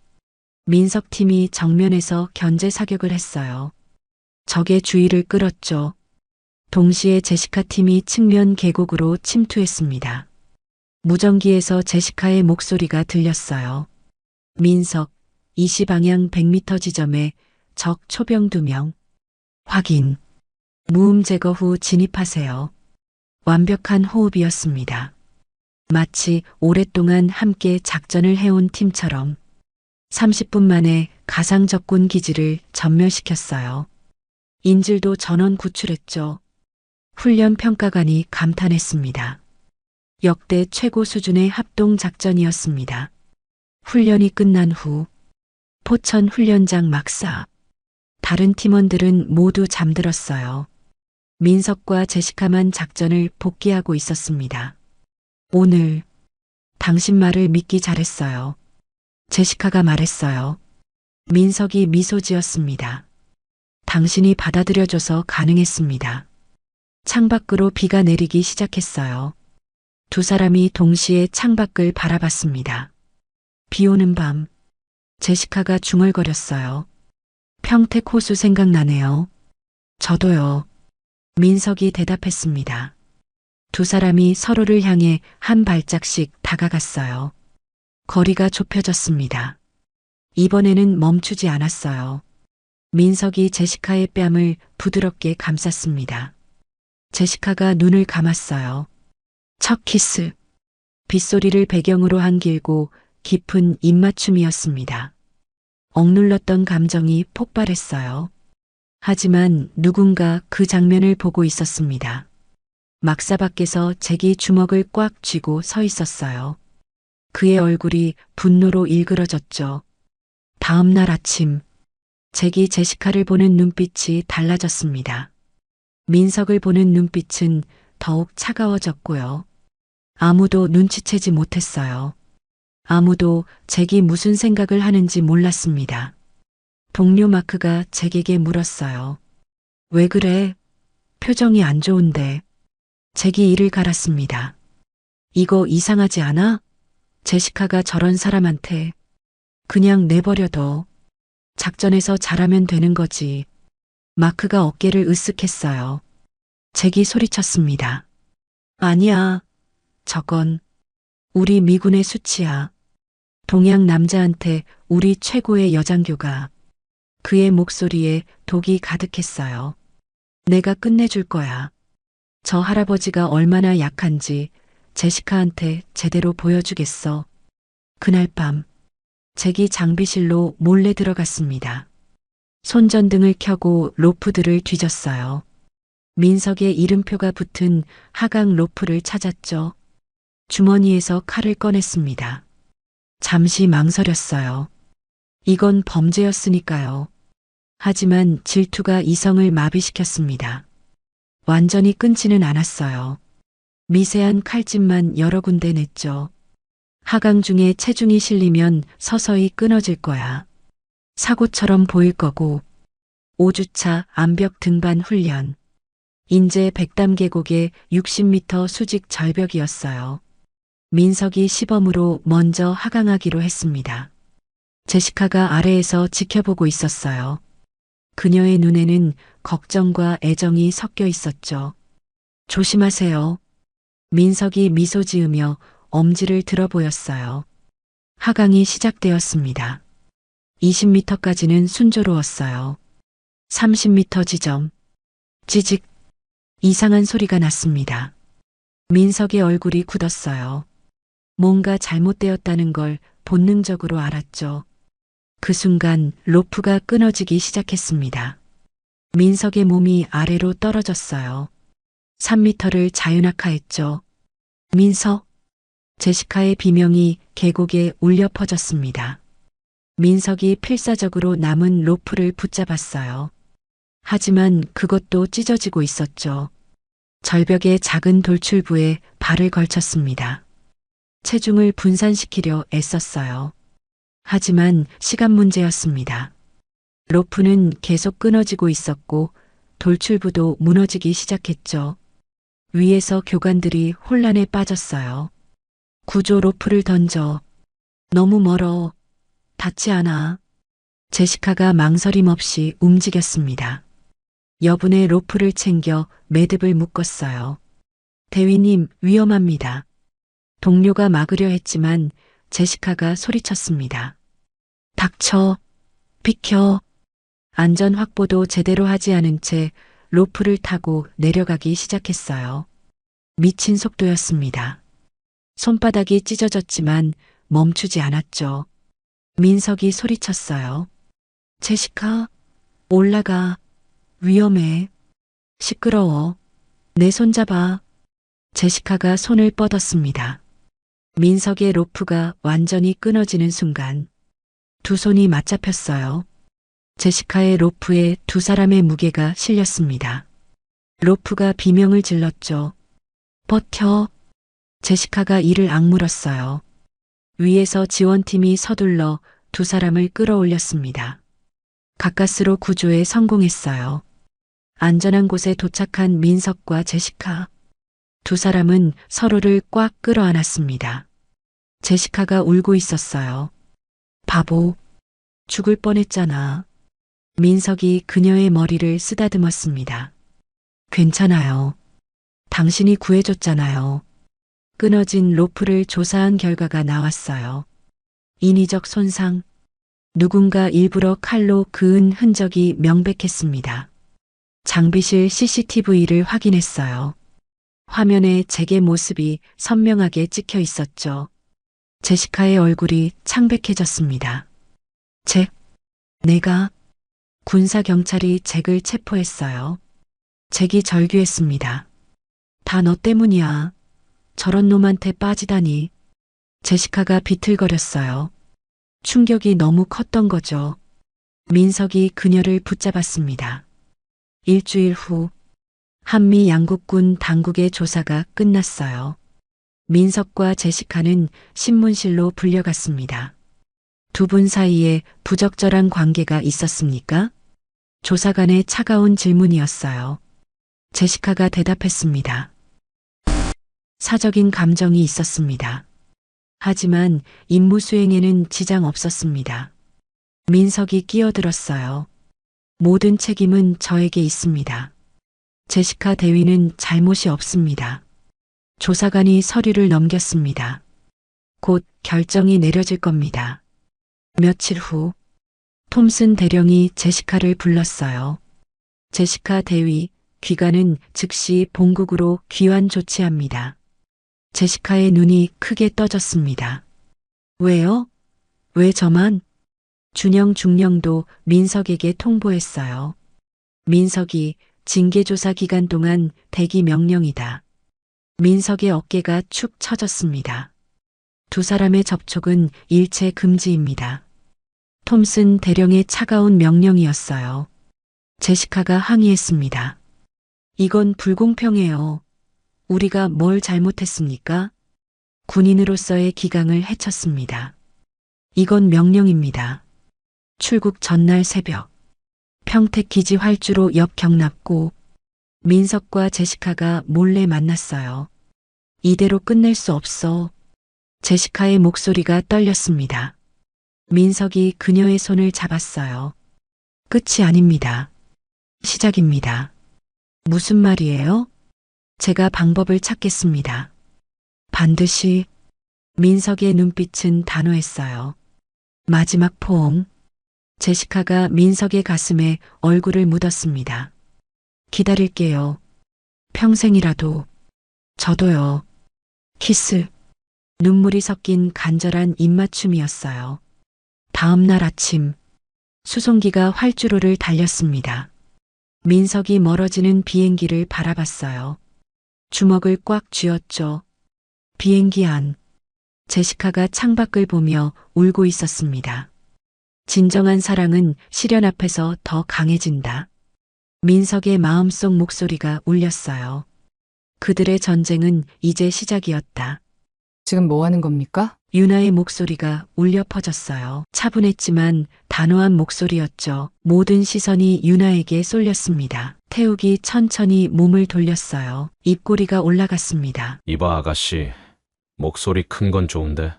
민석 팀이 정면에서 견제 사격을 했어요. 적의 주의를 끌었죠. 동시에 제시카 팀이 측면 계곡으로 침투했습니다. 무전기에서 제시카의 목소리가 들렸어요. 민석, 20방향 100m 지점에 적 초병 2명. 확인. 무음 제거 후 진입하세요. 완벽한 호흡이었습니다. 마치 오랫동안 함께 작전을 해온 팀처럼 30분 만에 가상 적군 기지를 전멸시켰어요. 인질도 전원 구출했죠. 훈련 평가관이 감탄했습니다. 역대 최고 수준의 합동 작전이었습니다. 훈련이 끝난 후 포천 훈련장 막사. 다른 팀원들은 모두 잠들었어요. 민석과 제시카만 작전을 복귀하고 있었습니다. 오늘 당신 말을 믿기 잘했어요. 제시카가 말했어요. 민석이 미소 지었습니다. 당신이 받아들여줘서 가능했습니다. 창밖으로 비가 내리기 시작했어요. 두 사람이 동시에 창밖을 바라봤습니다. 비 오는 밤, 제시카가 중얼거렸어요. 평택 호수 생각나네요. 저도요. 민석이 대답했습니다. 두 사람이 서로를 향해 한 발짝씩 다가갔어요. 거리가 좁혀졌습니다. 이번에는 멈추지 않았어요. 민석이 제시카의 뺨을 부드럽게 감쌌습니다. 제시카가 눈을 감았어요. 첫 키스. 빗소리를 배경으로 한 길고 깊은 입맞춤이었습니다. 억눌렀던 감정이 폭발했어요. 하지만 누군가 그 장면을 보고 있었습니다. 막사 밖에서 잭이 주먹을 꽉 쥐고 서 있었어요. 그의 얼굴이 분노로 일그러졌죠. 다음 날 아침, 잭이 제시카를 보는 눈빛이 달라졌습니다. 민석을 보는 눈빛은 더욱 차가워졌고요. 아무도 눈치채지 못했어요. 아무도 잭이 무슨 생각을 하는지 몰랐습니다. 동료 마크가 잭에게 물었어요. 왜 그래? 표정이 안 좋은데. 잭이 이를 갈았습니다. 이거 이상하지 않아? 제시카가 저런 사람한테 그냥 내버려둬. 작전에서 잘하면 되는 거지. 마크가 어깨를 으쓱했어요. 잭이 소리쳤습니다. 아니야. 저건 우리 미군의 수치야. 동양 남자한테 우리 최고의 여장교가. 그의 목소리에 독이 가득했어요. 내가 끝내줄 거야. 저 할아버지가 얼마나 약한지 제시카한테 제대로 보여주겠어. 그날 밤, 잭이 장비실로 몰래 들어갔습니다. 손전등을 켜고 로프들을 뒤졌어요. 민석의 이름표가 붙은 하강 로프를 찾았죠. 주머니에서 칼을 꺼냈습니다. 잠시 망설였어요. 이건 범죄였으니까요. 하지만 질투가 이성을 마비시켰습니다. 완전히 끊지는 않았어요. 미세한 칼집만 여러 군데 냈죠. 하강 중에 체중이 실리면 서서히 끊어질 거야. 사고처럼 보일 거고. 5주차 암벽 등반 훈련. 인제 백담 계곡의 60m 수직 절벽이었어요. 민석이 시범으로 먼저 하강하기로 했습니다. 제시카가 아래에서 지켜보고 있었어요. 그녀의 눈에는 걱정과 애정이 섞여 있었죠. 조심하세요. 민석이 미소 지으며 엄지를 들어 보였어요. 하강이 시작되었습니다. 20m까지는 순조로웠어요. 30m 지점. 지직. 이상한 소리가 났습니다. 민석의 얼굴이 굳었어요. 뭔가 잘못되었다는 걸 본능적으로 알았죠. 그 순간 로프가 끊어지기 시작했습니다. 민석의 몸이 아래로 떨어졌어요. 3m를 자유낙하했죠. 민석. 제시카의 비명이 계곡에 울려 퍼졌습니다. 민석이 필사적으로 남은 로프를 붙잡았어요. 하지만 그것도 찢어지고 있었죠. 절벽의 작은 돌출부에 발을 걸쳤습니다. 체중을 분산시키려 애썼어요. 하지만 시간 문제였습니다. 로프는 계속 끊어지고 있었고 돌출부도 무너지기 시작했죠. 위에서 교관들이 혼란에 빠졌어요. 구조 로프를 던져. 너무 멀어. 닿지 않아. 제시카가 망설임 없이 움직였습니다. 여분의 로프를 챙겨 매듭을 묶었어요. 대위님, 위험합니다. 동료가 막으려 했지만 제시카가 소리쳤습니다. 닥쳐. 비켜. 안전 확보도 제대로 하지 않은 채 로프를 타고 내려가기 시작했어요. 미친 속도였습니다. 손바닥이 찢어졌지만 멈추지 않았죠. 민석이 소리쳤어요. 제시카, 올라가. 위험해. 시끄러워. 내 손 잡아. 제시카가 손을 뻗었습니다. 민석의 로프가 완전히 끊어지는 순간 두 손이 맞잡혔어요. 제시카의 로프에 두 사람의 무게가 실렸습니다. 로프가 비명을 질렀죠. 버텨. 제시카가 이를 악물었어요. 위에서 지원팀이 서둘러 두 사람을 끌어올렸습니다. 가까스로 구조에 성공했어요. 안전한 곳에 도착한 민석과 제시카. 두 사람은 서로를 꽉 끌어안았습니다. 제시카가 울고 있었어요. 바보. 죽을 뻔했잖아. 민석이 그녀의 머리를 쓰다듬었습니다. 괜찮아요. 당신이 구해줬잖아요. 끊어진 로프를 조사한 결과가 나왔어요. 인위적 손상. 누군가 일부러 칼로 그은 흔적이 명백했습니다. 장비실 CCTV를 확인했어요. 화면에 제게 모습이 선명하게 찍혀 있었죠. 제시카의 얼굴이 창백해졌습니다. 내가 군사경찰이 잭을 체포했어요. 잭이 절규했습니다. 다 너 때문이야. 저런 놈한테 빠지다니. 제시카가 비틀거렸어요. 충격이 너무 컸던 거죠. 민석이 그녀를 붙잡았습니다. 일주일 후 한미 양국군 당국의 조사가 끝났어요. 민석과 제시카는 신문실로 불려갔습니다. 두 분 사이에 부적절한 관계가 있었습니까? 조사관의 차가운 질문이었어요. 제시카가 대답했습니다. 사적인 감정이 있었습니다. 하지만 임무 수행에는 지장 없었습니다. 민석이 끼어들었어요. 모든 책임은 저에게 있습니다. 제시카 대위는 잘못이 없습니다. 조사관이 서류를 넘겼습니다. 곧 결정이 내려질 겁니다. 며칠 후 톰슨 대령이 제시카를 불렀어요. 제시카 대위, 귀관은 즉시 본국으로 귀환 조치합니다. 제시카의 눈이 크게 떠졌습니다. 왜요? 왜 저만? 준영 중령도 민석에게 통보했어요. 민석이 징계조사 기간 동안 대기 명령이다. 민석의 어깨가 축 처졌습니다. 두 사람의 접촉은 일체 금지입니다. 톰슨 대령의 차가운 명령이었어요. 제시카가 항의했습니다. 이건 불공평해요. 우리가 뭘 잘못했습니까? 군인으로서의 기강을 해쳤습니다. 이건 명령입니다. 출국 전날 새벽 평택 기지 활주로 옆 경납고 민석과 제시카가 몰래 만났어요. 이대로 끝낼 수 없어. 제시카의 목소리가 떨렸습니다. 민석이 그녀의 손을 잡았어요. 끝이 아닙니다. 시작입니다. 무슨 말이에요? 제가 방법을 찾겠습니다. 반드시. 민석의 눈빛은 단호했어요. 마지막 포옹. 제시카가 민석의 가슴에 얼굴을 묻었습니다. 기다릴게요. 평생이라도. 저도요. 키스. 눈물이 섞인 간절한 입맞춤이었어요. 다음 날 아침, 수송기가 활주로를 달렸습니다. 민석이 멀어지는 비행기를 바라봤어요. 주먹을 꽉 쥐었죠. 비행기 안. 제시카가 창밖을 보며 울고 있었습니다. 진정한 사랑은 시련 앞에서 더 강해진다. 민석의 마음속 목소리가 울렸어요. 그들의 전쟁은 이제 시작이었다. 지금 뭐 하는 겁니까? 유나의 목소리가 울려 퍼졌어요. 차분했지만 단호한 목소리였죠. 모든 시선이 유나에게 쏠렸습니다. 태욱이 천천히 몸을 돌렸어요. 입꼬리가 올라갔습니다. 이봐 아가씨, 목소리 큰 건 좋은데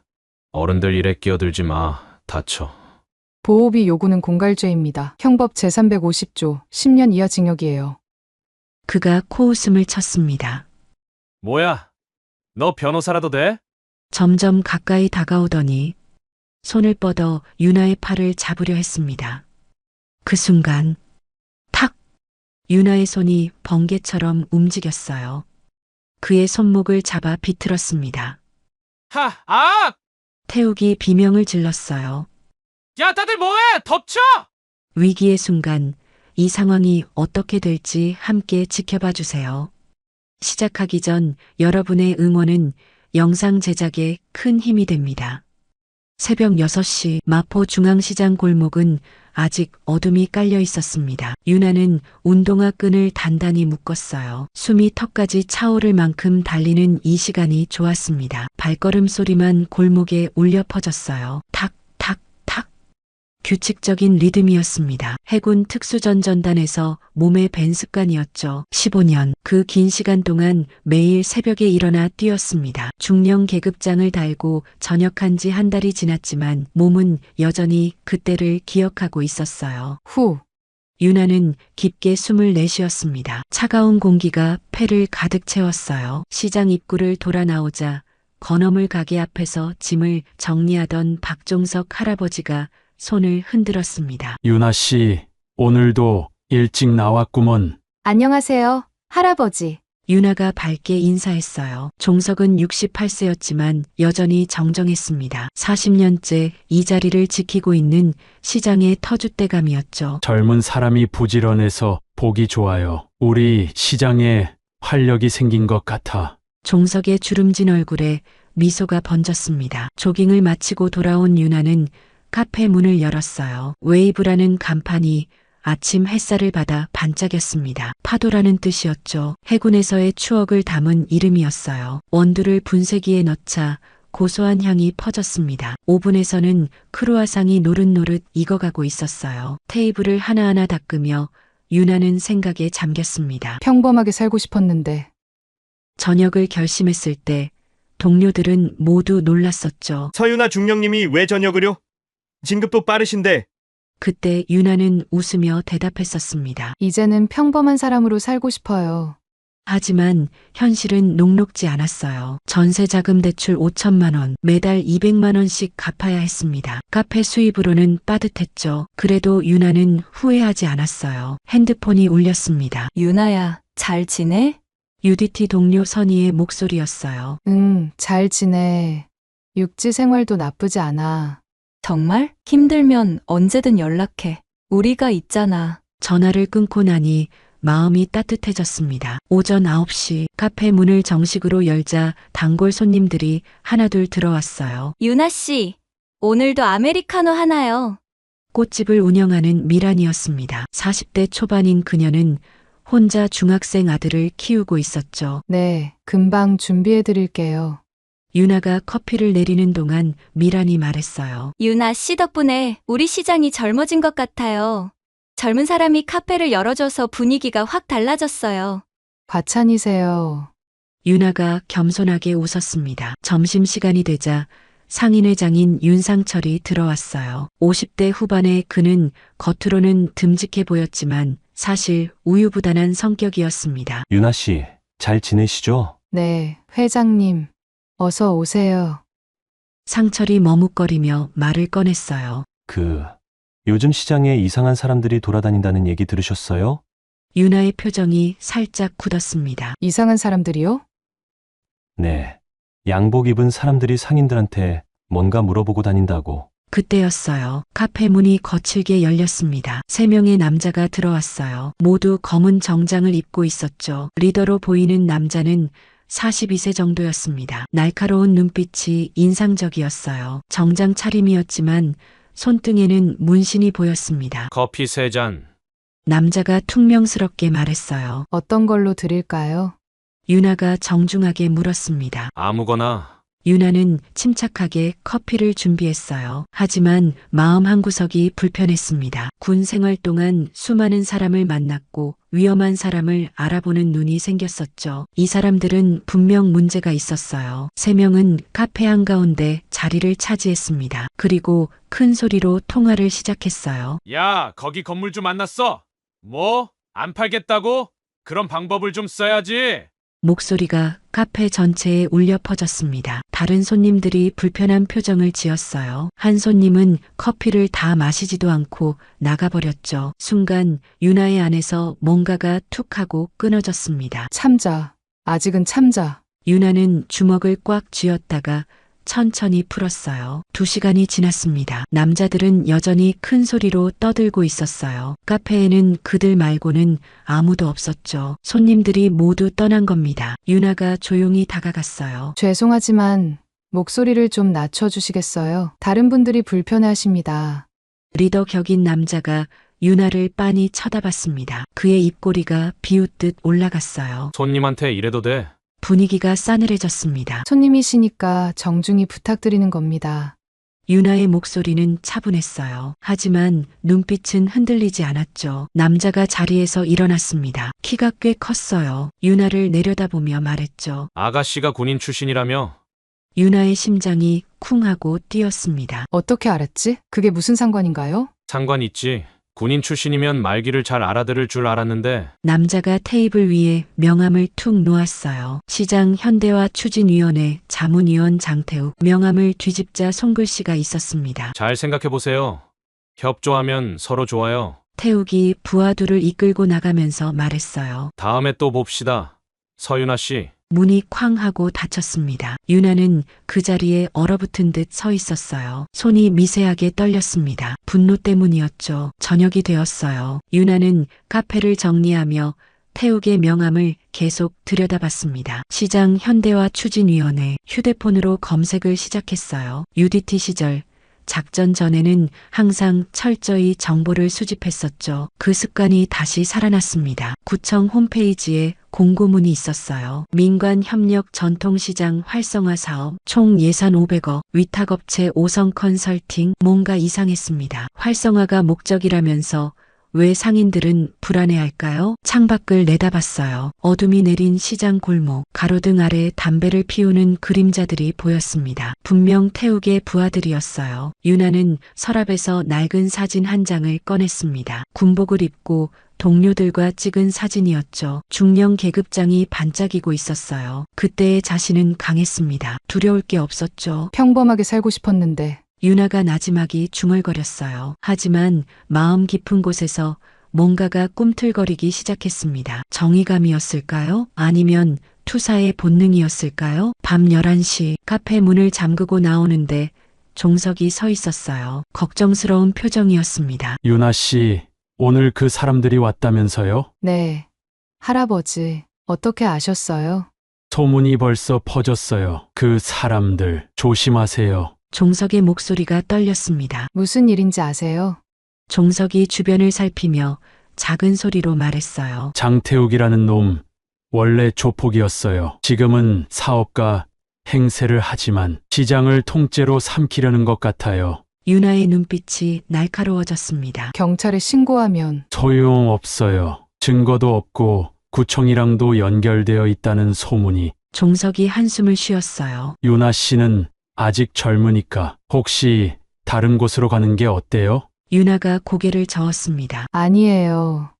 어른들 일에 끼어들지 마. 다쳐. 보호비 요구는 공갈죄입니다. 형법 제350조 10년 이하 징역이에요. 그가 코웃음을 쳤습니다. 뭐야? 너 변호사라도 돼? 점점 가까이 다가오더니 손을 뻗어 유나의 팔을 잡으려 했습니다. 그 순간 탁! 유나의 손이 번개처럼 움직였어요. 그의 손목을 잡아 비틀었습니다. 태욱이 비명을 질렀어요. 야, 다들 뭐해? 덮쳐! 위기의 순간 이 상황이 어떻게 될지 함께 지켜봐 주세요. 시작하기 전 여러분의 응원은 영상 제작에 큰 힘이 됩니다. 새벽 6시 마포 중앙시장 골목은 아직 어둠이 깔려 있었습니다. 유나는 운동화 끈을 단단히 묶었어요. 숨이 턱까지 차오를 만큼 달리는 이 시간이 좋았습니다. 발걸음 소리만 골목에 울려 퍼졌어요. 탁, 탁, 탁. 규칙적인 리듬이었습니다. 해군 특수전전단에서 몸에 밴 습관이었죠. 15년. 그 긴 시간 동안 매일 새벽에 일어나 뛰었습니다. 중령 계급장을 달고 전역한 지 한 달이 지났지만 몸은 여전히 그때를 기억하고 있었어요. 후. 유나는 깊게 숨을 내쉬었습니다. 차가운 공기가 폐를 가득 채웠어요. 시장 입구를 돌아 나오자 건어물 가게 앞에서 짐을 정리하던 박종석 할아버지가 손을 흔들었습니다. 유나 씨, 오늘도 일찍 나왔구먼. 안녕하세요, 할아버지. 유나가 밝게 인사했어요. 종석은 68세였지만 여전히 정정했습니다. 40년째 이 자리를 지키고 있는 시장의 터줏대감이었죠. 젊은 사람이 부지런해서 보기 좋아요. 우리 시장에 활력이 생긴 것 같아. 종석의 주름진 얼굴에 미소가 번졌습니다. 조깅을 마치고 돌아온 유나는 카페 문을 열었어요. 웨이브라는 간판이 아침 햇살을 받아 반짝였습니다. 파도라는 뜻이었죠. 해군에서의 추억을 담은 이름이었어요. 원두를 분쇄기에 넣자 고소한 향이 퍼졌습니다. 오븐에서는 크루아상이 노릇노릇 익어가고 있었어요. 테이블을 하나하나 닦으며 유나는 생각에 잠겼습니다. 평범하게 살고 싶었는데. 전역을 결심했을 때 동료들은 모두 놀랐었죠. 서유나 중령님이 왜 전역을요? 진급도 빠르신데. 그때 유나는 웃으며 대답했었습니다. 이제는 평범한 사람으로 살고 싶어요. 하지만 현실은 녹록지 않았어요. 전세 자금 대출 5천만 원, 매달 200만 원씩 갚아야 했습니다. 카페 수입으로는 빠듯했죠. 그래도 유나는 후회하지 않았어요. 핸드폰이 울렸습니다. 유나야, 잘 지내? UDT 동료 선희의 목소리였어요. 잘 지내. 육지 생활도 나쁘지 않아. 정말? 힘들면 언제든 연락해. 우리가 있잖아. 전화를 끊고 나니 마음이 따뜻해졌습니다. 오전 9시 카페 문을 정식으로 열자 단골 손님들이 하나둘 들어왔어요. 유나 씨, 오늘도 아메리카노 하나요. 꽃집을 운영하는 미란이었습니다. 40대 초반인 그녀는 혼자 중학생 아들을 키우고 있었죠. 네, 금방 준비해 드릴게요. 유나가 커피를 내리는 동안 미란이 말했어요. 유나 씨 덕분에 우리 시장이 젊어진 것 같아요. 젊은 사람이 카페를 열어줘서 분위기가 확 달라졌어요. 과찬이세요. 윤아가 겸손하게 웃었습니다. 점심시간이 되자 상인회장인 윤상철이 들어왔어요. 50대 후반의 그는 겉으로는 듬직해 보였지만 사실 우유부단한 성격이었습니다. 윤아 씨, 잘 지내시죠? 네, 회장님. 어서 오세요. 상철이 머뭇거리며 말을 꺼냈어요. 요즘 시장에 이상한 사람들이 돌아다닌다는 얘기 들으셨어요? 윤아의 표정이 살짝 굳었습니다. 이상한 사람들이요? 네. 양복 입은 사람들이 상인들한테 뭔가 물어보고 다닌다고. 그때였어요. 카페 문이 거칠게 열렸습니다. 3명의 남자가 들어왔어요. 모두 검은 정장을 입고 있었죠. 리더로 보이는 남자는 42세 정도였습니다. 날카로운 눈빛이 인상적이었어요. 정장 차림이었지만 손등에는 문신이 보였습니다. 커피 3잔. 남자가 퉁명스럽게 말했어요. 어떤 걸로 드릴까요? 윤아가 정중하게 물었습니다. 아무거나. 윤아는 침착하게 커피를 준비했어요. 하지만 마음 한구석이 불편했습니다. 군 생활 동안 수많은 사람을 만났고 위험한 사람을 알아보는 눈이 생겼었죠. 이 사람들은 분명 문제가 있었어요. 3명은 카페 한가운데 자리를 차지했습니다. 그리고 큰 소리로 통화를 시작했어요. 야, 거기 건물주 만났어? 뭐? 안 팔겠다고? 그런 방법을 좀 써야지. 목소리가 카페 전체에 울려 퍼졌습니다. 다른 손님들이 불편한 표정을 지었어요. 한 손님은 커피를 다 마시지도 않고 나가버렸죠. 순간 윤아의 안에서 뭔가가 툭 하고 끊어졌습니다. 참자. 아직은 참자. 윤아는 주먹을 꽉 쥐었다가 천천히 풀었어요. 2시간이 지났습니다. 남자들은 여전히 큰 소리로 떠들고 있었어요. 카페에는 그들 말고는 아무도 없었죠. 손님들이 모두 떠난 겁니다. 윤아가 조용히 다가갔어요. 죄송하지만 목소리를 좀 낮춰주시겠어요? 다른 분들이 불편해하십니다. 리더 격인 남자가 윤아를 빤히 쳐다봤습니다. 그의 입꼬리가 비웃듯 올라갔어요. 손님한테 이래도 돼? 분위기가 싸늘해졌습니다. 손님이시니까 정중히 부탁드리는 겁니다. 윤아의 목소리는 차분했어요. 하지만 눈빛은 흔들리지 않았죠. 남자가 자리에서 일어났습니다. 키가 꽤 컸어요. 윤아를 내려다보며 말했죠. 아가씨가 군인 출신이라며? 윤아의 심장이 쿵 하고 뛰었습니다. 어떻게 알았지? 그게 무슨 상관인가요? 상관 있지. 군인 출신이면 말귀를 잘 알아들을 줄 알았는데. 남자가 테이블 위에 명함을 툭 놓았어요. 시장 현대화 추진위원회 자문위원 장태욱. 명함을 뒤집자 손글씨가 있었습니다. 잘 생각해보세요. 협조하면 서로 좋아요. 태욱이 부하들을 이끌고 나가면서 말했어요. 다음에 또 봅시다. 서윤아 씨. 문이 쾅 하고 닫혔습니다. 윤아는 그 자리에 얼어붙은 듯 서 있었어요. 손이 미세하게 떨렸습니다. 분노 때문이었죠. 저녁이 되었어요. 윤아는 카페를 정리하며 태욱의 명함을 계속 들여다봤습니다. 시장 현대화 추진위원회. 휴대폰으로 검색을 시작했어요. UDT 시절 작전 전에는 항상 철저히 정보를 수집했었죠. 그 습관이 다시 살아났습니다. 구청 홈페이지에 공고문이 있었어요. 민관협력 전통시장 활성화 사업, 총 예산 500억, 위탁업체 5성 컨설팅. 뭔가 이상했습니다. 활성화가 목적이라면서 왜 상인들은 불안해할까요? 창밖을 내다봤어요. 어둠이 내린 시장 골목, 가로등 아래 담배를 피우는 그림자들이 보였습니다. 분명 태욱의 부하들이었어요. 윤아는 서랍에서 낡은 사진 한 장을 꺼냈습니다. 군복을 입고 동료들과 찍은 사진이었죠. 중령 계급장이 반짝이고 있었어요. 그때의 자신은 강했습니다. 두려울 게 없었죠. 평범하게 살고 싶었는데. 윤아가 나지막이 중얼거렸어요. 하지만 마음 깊은 곳에서 뭔가가 꿈틀거리기 시작했습니다. 정의감이었을까요? 아니면 투사의 본능이었을까요? 밤 11시 카페 문을 잠그고 나오는데 종석이 서 있었어요. 걱정스러운 표정이었습니다. 윤아 씨, 오늘 그 사람들이 왔다면서요? 네. 할아버지, 어떻게 아셨어요? 소문이 벌써 퍼졌어요. 그 사람들 조심하세요. 종석의 목소리가 떨렸습니다. 무슨 일인지 아세요? 종석이 주변을 살피며 작은 소리로 말했어요. 장태욱이라는 놈 원래 조폭이었어요. 지금은 사업가 행세를 하지만 시장을 통째로 삼키려는 것 같아요. 윤아의 눈빛이 날카로워졌습니다. 경찰에 신고하면 소용없어요. 증거도 없고 구청이랑도 연결되어 있다는 소문이. 종석이 한숨을 쉬었어요. 유나 씨는 아직 젊으니까 혹시 다른 곳으로 가는 게 어때요? 유나가 고개를 저었습니다. 아니에요.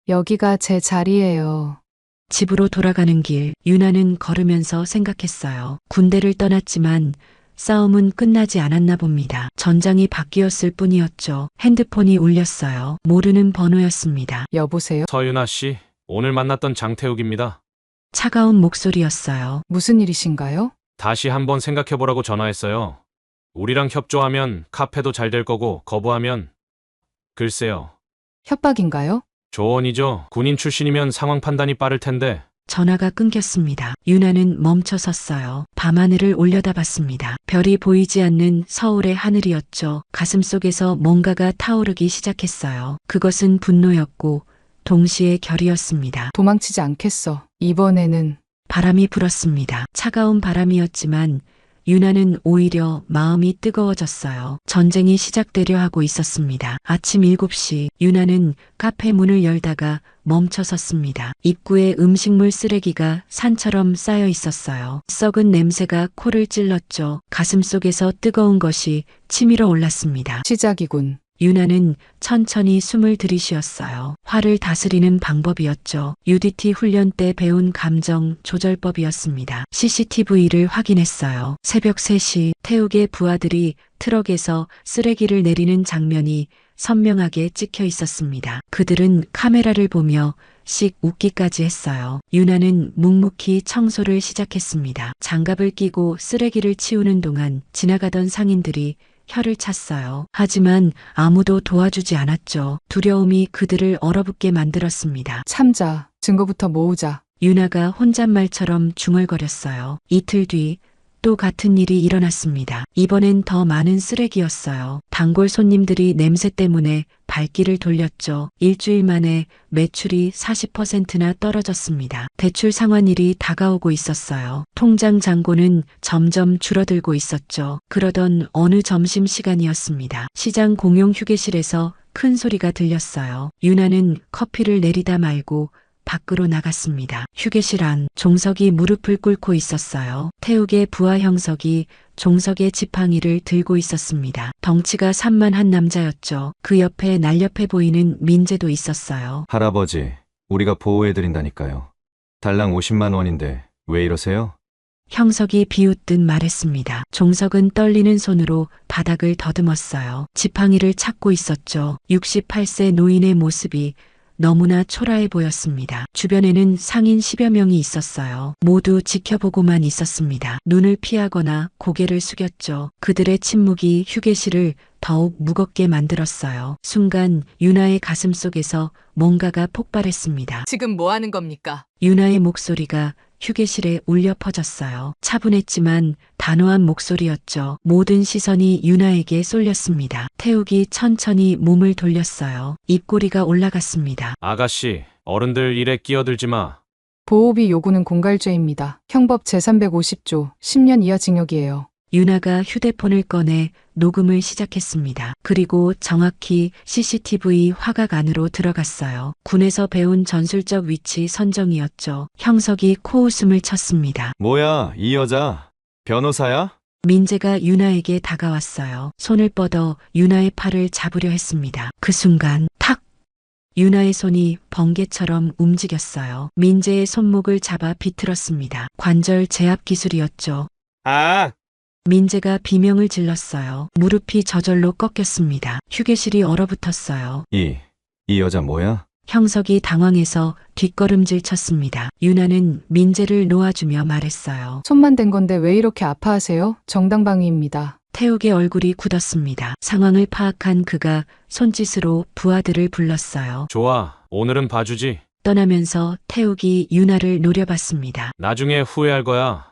여기가 제 자리예요. 집으로 돌아가는 길, 유나는 걸으면서 생각했어요. 군대를 떠났지만 싸움은 끝나지 않았나 봅니다. 전장이 바뀌었을 뿐이었죠. 핸드폰이 울렸어요. 모르는 번호였습니다. 여보세요? 서윤아 씨, 오늘 만났던 장태욱입니다. 차가운 목소리였어요. 무슨 일이신가요? 다시 한번 생각해보라고 전화했어요. 우리랑 협조하면 카페도 잘 될 거고 거부하면 글쎄요. 협박인가요? 조언이죠. 군인 출신이면 상황 판단이 빠를 텐데. 전화가 끊겼습니다. 유나는 멈춰 섰어요. 밤하늘을 올려다봤습니다. 별이 보이지 않는 서울의 하늘이었죠. 가슴속에서 뭔가가 타오르기 시작했어요. 그것은 분노였고 동시에 결이었습니다. 도망치지 않겠어. 이번에는. 바람이 불었습니다. 차가운 바람이었지만 유나는 오히려 마음이 뜨거워졌어요. 전쟁이 시작되려 하고 있었습니다. 아침 7시 유나는 카페 문을 열다가 멈춰 섰습니다. 입구에 음식물 쓰레기가 산처럼 쌓여 있었어요. 썩은 냄새가 코를 찔렀죠. 가슴속에서 뜨거운 것이 치밀어 올랐습니다. 시작이군. 유나는 천천히 숨을 들이쉬었어요. 화를 다스리는 방법이었죠. UDT 훈련 때 배운 감정 조절법이었습니다. CCTV를 확인했어요. 새벽 3시 태욱의 부하들이 트럭에서 쓰레기를 내리는 장면이 선명하게 찍혀 있었습니다. 그들은 카메라를 보며 씩 웃기까지 했어요. 유나는 묵묵히 청소를 시작했습니다. 장갑을 끼고 쓰레기를 치우는 동안 지나가던 상인들이 혀를 찼어요. 하지만 아무도 도와주지 않았죠. 두려움이 그들을 얼어붙게 만들었습니다. 참자. 증거부터 모으자. 유나가 혼잣말처럼 중얼거렸어요. 이틀 뒤 또 같은 일이 일어났습니다. 이번엔 더 많은 쓰레기였어요. 단골 손님들이 냄새 때문에 발길을 돌렸죠. 일주일 만에 매출이 40%나 떨어졌습니다. 대출 상환일이 다가오고 있었어요. 통장 잔고는 점점 줄어들고 있었죠. 그러던 어느 점심시간이었습니다. 시장 공용 휴게실에서 큰 소리가 들렸어요. 유나는 커피를 내리다 말고 밖으로 나갔습니다. 휴게실 안 종석이 무릎을 꿇고 있었어요. 태욱의 부하 형석이 종석의 지팡이를 들고 있었습니다. 덩치가 산만한 남자였죠. 그 옆에 날렵해 보이는 민재도 있었어요. 할아버지, 우리가 보호해드린다니까요. 달랑 50만 원인데 왜 이러세요? 형석이 비웃듯 말했습니다. 종석은 떨리는 손으로 바닥을 더듬었어요. 지팡이를 찾고 있었죠. 68세 노인의 모습이 너무나 초라해 보였습니다. 주변에는 상인 10여 명이 있었어요. 모두 지켜보고만 있었습니다. 눈을 피하거나 고개를 숙였죠. 그들의 침묵이 휴게실을 더욱 무겁게 만들었어요. 순간 유나의 가슴 속에서 뭔가가 폭발했습니다. 지금 뭐 하는 겁니까? 유나의 목소리가 휴게실에 울려 퍼졌어요. 차분했지만 단호한 목소리였죠. 모든 시선이 유나에게 쏠렸습니다. 태욱이 천천히 몸을 돌렸어요. 입꼬리가 올라갔습니다. 아가씨, 어른들 일에 끼어들지 마. 보호비 요구는 공갈죄입니다. 형법 제350조 10년 이하 징역이에요. 유나가 휴대폰을 꺼내 녹음을 시작했습니다. 그리고 정확히 CCTV 화각 안으로 들어갔어요. 군에서 배운 전술적 위치 선정이었죠. 형석이 코웃음을 쳤습니다. 뭐야, 이 여자 변호사야? 민재가 유나에게 다가왔어요. 손을 뻗어 유나의 팔을 잡으려 했습니다. 그 순간 탁! 유나의 손이 번개처럼 움직였어요. 민재의 손목을 잡아 비틀었습니다. 관절 제압 기술이었죠. 아, 민재가 비명을 질렀어요. 무릎이 저절로 꺾였습니다. 휴게실이 얼어붙었어요. 이 여자 뭐야? 형석이 당황해서 뒷걸음질 쳤습니다. 유나는 민재를 놓아주며 말했어요. 손만 댄 건데 왜 이렇게 아파하세요? 정당방위입니다. 태욱의 얼굴이 굳었습니다. 상황을 파악한 그가 손짓으로 부하들을 불렀어요. 좋아, 오늘은 봐주지. 떠나면서 태욱이 유나를 노려봤습니다. 나중에 후회할 거야.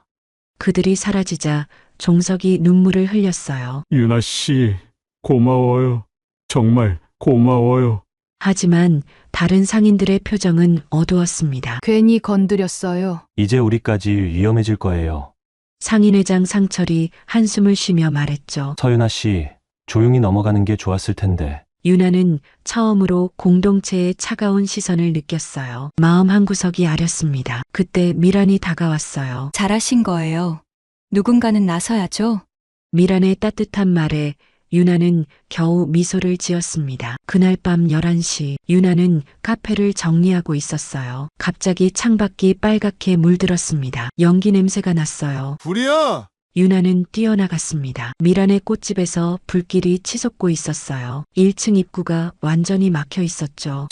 그들이 사라지자 종석이 눈물을 흘렸어요. 유나 씨, 고마워요. 정말 고마워요. 하지만 다른 상인들의 표정은 어두웠습니다. 괜히 건드렸어요. 이제 우리까지 위험해질 거예요. 상인회장 상철이 한숨을 쉬며 말했죠. 서윤아 씨, 조용히 넘어가는 게 좋았을 텐데. 유나는 처음으로 공동체의 차가운 시선을 느꼈어요. 마음 한구석이 아렸습니다. 그때 미란이 다가왔어요. 잘하신 거예요. 누군가는 나서야죠. 미란의 따뜻한 말에 유나는 겨우 미소를 지었습니다. 그날 밤 11시 유나는 카페를 정리하고 있었어요. 갑자기 창밖이 빨갛게 물들었습니다. 연기 냄새가 났어요. 불이야! 유나는 뛰어나갔습니다. 미란의 꽃집에서 불길이 치솟고 있었어요. 1층 입구가 완전히 막혀 있었죠.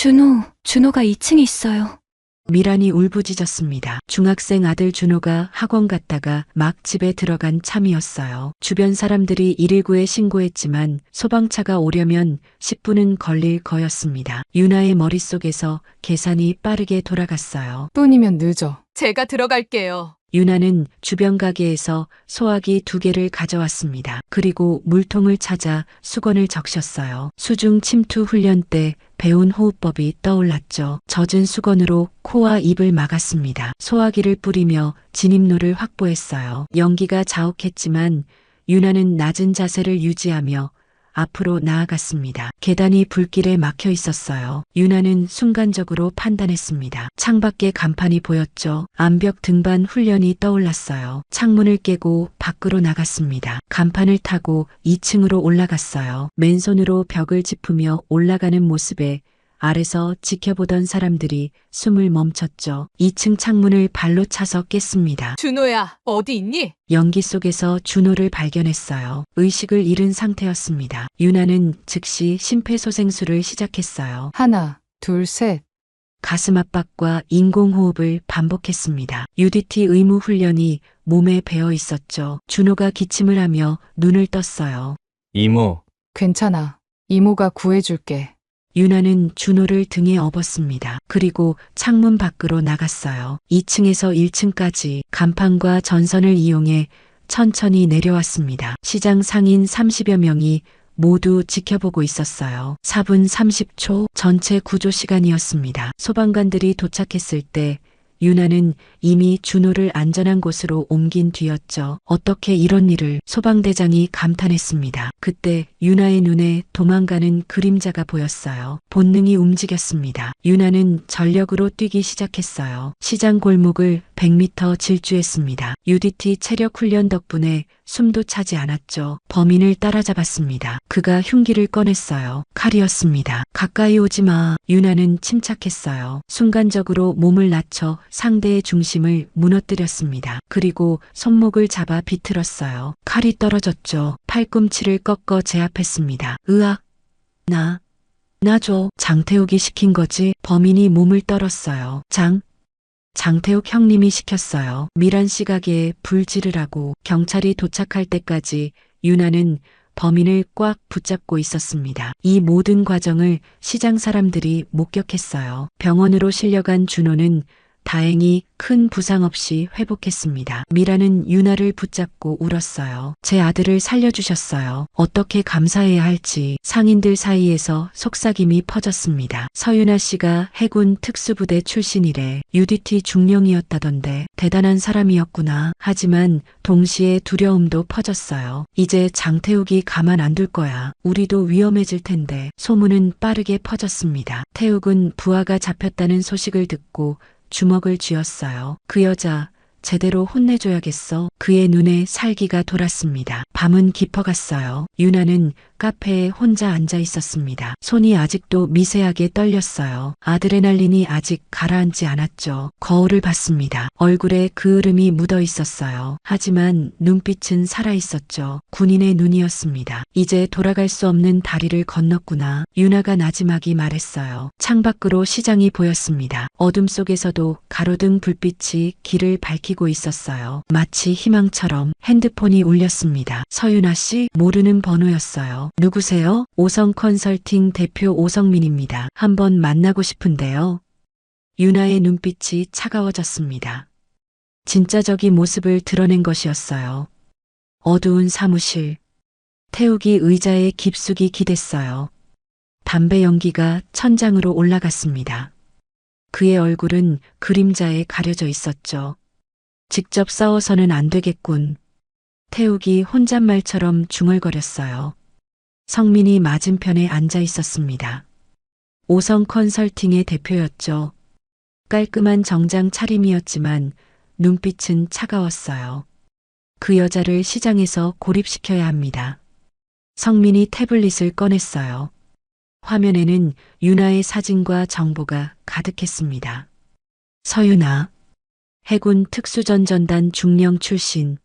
준호가 2층에 있어요. 미란이 울부짖었습니다. 중학생 아들 준호가 학원 갔다가 막 집에 들어간 참이었어요. 주변 사람들이 119에 신고했지만 소방차가 오려면 10분은 걸릴 거였습니다. 유나의 머릿속에서 계산이 빠르게 돌아갔어요. 뿐이면 늦어. 제가 들어갈게요. 유나는 주변 가게에서 소화기 2개를 가져왔습니다. 그리고 물통을 찾아 수건을 적셨어요. 수중 침투 훈련 때 배운 호흡법이 떠올랐죠. 젖은 수건으로 코와 입을 막았습니다. 소화기를 뿌리며 진입로를 확보했어요. 연기가 자욱했지만 유나는 낮은 자세를 유지하며 앞으로 나아갔습니다. 계단이 불길에 막혀 있었어요. 유나는 순간적으로 판단했습니다. 창밖에 간판이 보였죠. 암벽 등반 훈련이 떠올랐어요. 창문을 깨고 밖으로 나갔습니다. 간판을 타고 2층으로 올라갔어요. 맨손으로 벽을 짚으며 올라가는 모습에 아래서 지켜보던 사람들이 숨을 멈췄죠. 2층 창문을 발로 차서 깼습니다. 준호야, 어디 있니? 연기 속에서 준호를 발견했어요. 의식을 잃은 상태였습니다. 유나는 즉시 심폐소생술을 시작했어요. 하나, 둘, 셋. 가슴 압박과 인공호흡을 반복했습니다. UDT 의무 훈련이 몸에 배어 있었죠. 준호가 기침을 하며 눈을 떴어요. 이모, 괜찮아. 이모가 구해줄게. 유나는 준호를 등에 업었습니다. 그리고 창문 밖으로 나갔어요. 2층에서 1층까지 간판과 전선을 이용해 천천히 내려왔습니다. 시장 상인 30여 명이 모두 지켜보고 있었어요. 4분 30초 전체 구조 시간이었습니다. 소방관들이 도착했을 때 유나는 이미 준호를 안전한 곳으로 옮긴 뒤였죠. 어떻게 이런 일을 소방대장이 감탄했습니다. 그때 유나의 눈에 도망가는 그림자가 보였어요. 본능이 움직였습니다. 유나는 전력으로 뛰기 시작했어요. 시장 골목을 100m 질주했습니다. UDT 체력 훈련 덕분에 숨도 차지 않았죠. 범인을 따라잡았습니다. 그가 흉기를 꺼냈어요. 칼이었습니다. 가까이 오지 마. 유나는 침착했어요. 순간적으로 몸을 낮춰 상대의 중심을 무너뜨렸습니다. 그리고 손목을 잡아 비틀었어요. 칼이 떨어졌죠. 팔꿈치를 꺾어 제압했습니다. 으악! 나 장태욱이 시킨 거지. 범인이 몸을 떨었어요. 장태욱 형님이 시켰어요. 미란 씨 가게에 불 지르라고. 경찰이 도착할 때까지 유나는 범인을 꽉 붙잡고 있었습니다. 이 모든 과정을 시장 사람들이 목격했어요. 병원으로 실려간 준호는 다행히 큰 부상 없이 회복했습니다. 미라는 유나를 붙잡고 울었어요. 제 아들을 살려주셨어요. 어떻게 감사해야 할지. 상인들 사이에서 속삭임이 퍼졌습니다. 서유나 씨가 해군 특수부대 출신이래. UDT 중령이었다던데 대단한 사람이었구나. 하지만 동시에 두려움도 퍼졌어요. 이제 장태욱이 가만 안 둘 거야. 우리도 위험해질 텐데. 소문은 빠르게 퍼졌습니다. 태욱은 부하가 잡혔다는 소식을 듣고 주먹을 쥐었어요. 그 여자 제대로 혼내줘야겠어. 그의 눈에 살기가 돌았습니다. 밤은 깊어갔어요. 유나는 카페에 혼자 앉아 있었습니다. 손이 아직도 미세하게 떨렸어요. 아드레날린이 아직 가라앉지 않았죠. 거울을 봤습니다. 얼굴에 그을음이 묻어 있었어요. 하지만 눈빛은 살아있었죠. 군인의 눈이었습니다. 이제 돌아갈 수 없는 다리를 건넜구나. 유나가 나지막이 말했어요. 창밖으로 시장이 보였습니다. 어둠 속에서도 가로등 불빛이 길을 밝히고 있었어요. 마치 희망처럼. 핸드폰이 울렸습니다. 서윤아 씨? 모르는 번호였어요. 누구세요? 오성 컨설팅 대표 오성민입니다. 한번 만나고 싶은데요. 유나의 눈빛이 차가워졌습니다. 진짜적인 모습을 드러낸 것이었어요. 어두운 사무실. 태욱이 의자에 깊숙이 기댔어요. 담배 연기가 천장으로 올라갔습니다. 그의 얼굴은 그림자에 가려져 있었죠. 직접 싸워서는 안 되겠군. 태욱이 혼잣말처럼 중얼거렸어요. 성민이 맞은편에 앉아 있었습니다. 오성 컨설팅의 대표였죠. 깔끔한 정장 차림이었지만 눈빛은 차가웠어요. 그 여자를 시장에서 고립시켜야 합니다. 성민이 태블릿을 꺼냈어요. 화면에는 유나의 사진과 정보가 가득했습니다. 서유나, 해군 특수전전단 중령 출신.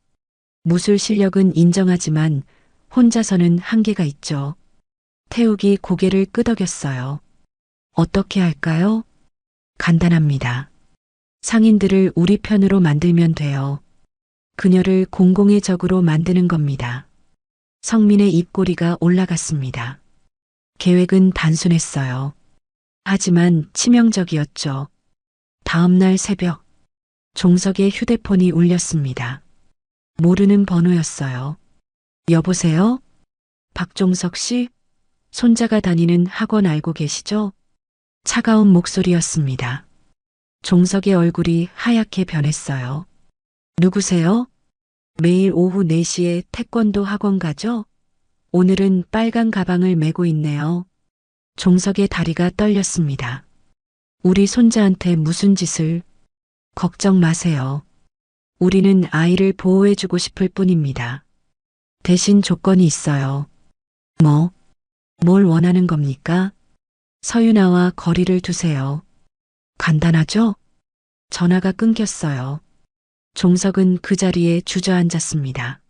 무술 실력은 인정하지만 혼자서는 한계가 있죠. 태욱이 고개를 끄덕였어요. 어떻게 할까요? 간단합니다. 상인들을 우리 편으로 만들면 돼요. 그녀를 공공의 적으로 만드는 겁니다. 성민의 입꼬리가 올라갔습니다. 계획은 단순했어요. 하지만 치명적이었죠. 다음 날 새벽, 종석의 휴대폰이 울렸습니다. 모르는 번호였어요. 여보세요? 박종석 씨? 손자가 다니는 학원 알고 계시죠? 차가운 목소리였습니다. 종석의 얼굴이 하얗게 변했어요. 누구세요? 매일 오후 4시에 태권도 학원 가죠? 오늘은 빨간 가방을 메고 있네요. 종석의 다리가 떨렸습니다. 우리 손자한테 무슨 짓을? 걱정 마세요. 우리는 아이를 보호해주고 싶을 뿐입니다. 대신 조건이 있어요. 뭘 원하는 겁니까? 서유나와 거리를 두세요. 간단하죠? 전화가 끊겼어요. 종석은 그 자리에 주저앉았습니다.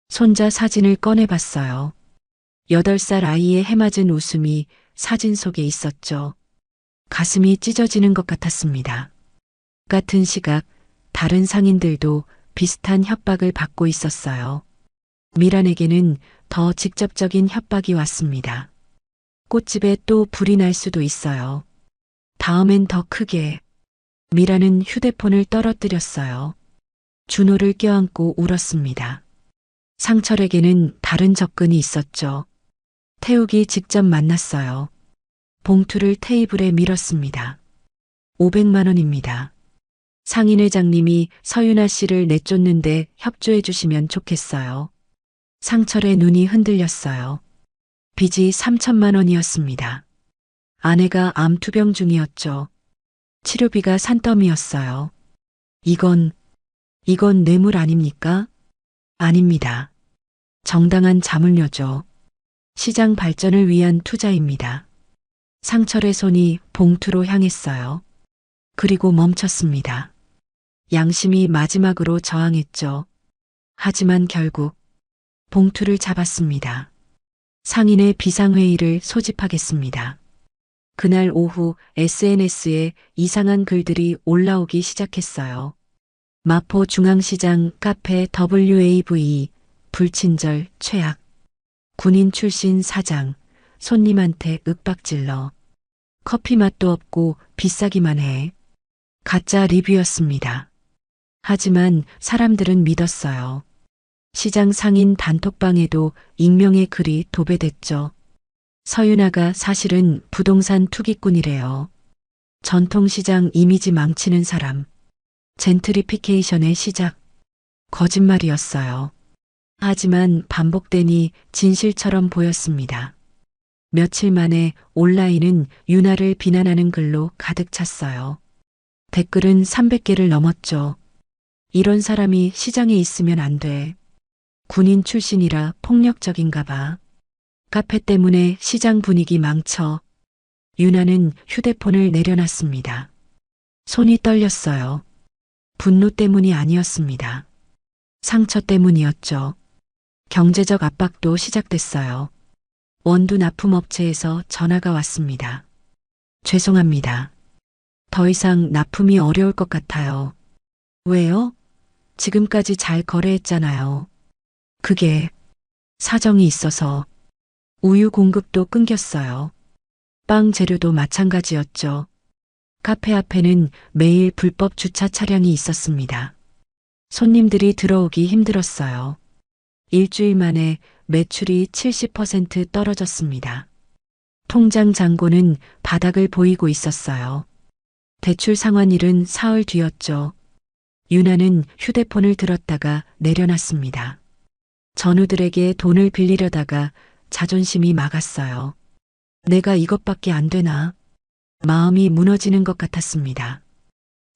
손자 사진을 꺼내봤어요. 8살 아이의 해맞은 웃음이 사진 속에 있었죠. 가슴이 찢어지는 것 같았습니다. 같은 시각 다른 상인들도 비슷한 협박을 받고 있었어요. 미란에게는 더 직접적인 협박이 왔습니다. 꽃집에 또 불이 날 수도 있어요. 다음엔 더 크게. 미란은 휴대폰을 떨어뜨렸어요. 준호를 껴안고 울었습니다. 상철에게는 다른 접근이 있었죠. 태욱이 직접 만났어요. 봉투를 테이블에 밀었습니다. 500만 원입니다. 상인회장님이 서유나 씨를 내쫓는데 협조해 주시면 좋겠어요. 상철의 눈이 흔들렸어요. 빚이 3천만 원이었습니다. 아내가 암투병 중이었죠. 치료비가 산더미였어요. 이건 뇌물 아닙니까? 아닙니다. 정당한 자물쇠죠. 시장 발전을 위한 투자입니다. 상철의 손이 봉투로 향했어요. 그리고 멈췄습니다. 양심이 마지막으로 저항했죠. 하지만 결국 봉투를 잡았습니다. 상인의 비상회의를 소집하겠습니다. 그날 오후 SNS에 이상한 글들이 올라오기 시작했어요. 마포 중앙시장 카페 WAV, 불친절 최악, 군인 출신 사장, 손님한테 윽박질러, 커피 맛도 없고 비싸기만 해. 가짜 리뷰였습니다. 하지만 사람들은 믿었어요. 시장 상인 단톡방에도 익명의 글이 도배됐죠. 서유나가 사실은 부동산 투기꾼이래요. 전통시장 이미지 망치는 사람. 젠트리피케이션의 시작. 거짓말이었어요. 하지만 반복되니 진실처럼 보였습니다. 며칠 만에 온라인은 유나를 비난하는 글로 가득 찼어요. 댓글은 300개를 넘었죠. 이런 사람이 시장에 있으면 안 돼. 군인 출신이라 폭력적인가 봐. 카페 때문에 시장 분위기 망쳐. 유나는 휴대폰을 내려놨습니다. 손이 떨렸어요. 분노 때문이 아니었습니다. 상처 때문이었죠. 경제적 압박도 시작됐어요. 원두 납품업체에서 전화가 왔습니다. 죄송합니다. 더 이상 납품이 어려울 것 같아요. 왜요? 지금까지 잘 거래했잖아요. 그게 사정이 있어서. 우유 공급도 끊겼어요. 빵 재료도 마찬가지였죠. 카페 앞에는 매일 불법 주차 차량이 있었습니다. 손님들이 들어오기 힘들었어요. 일주일 만에 매출이 70% 떨어졌습니다. 통장 잔고는 바닥을 보이고 있었어요. 대출 상환일은 사흘 뒤였죠. 유나는 휴대폰을 들었다가 내려놨습니다. 전우들에게 돈을 빌리려다가 자존심이 막았어요. 내가 이것밖에 안 되나? 마음이 무너지는 것 같았습니다.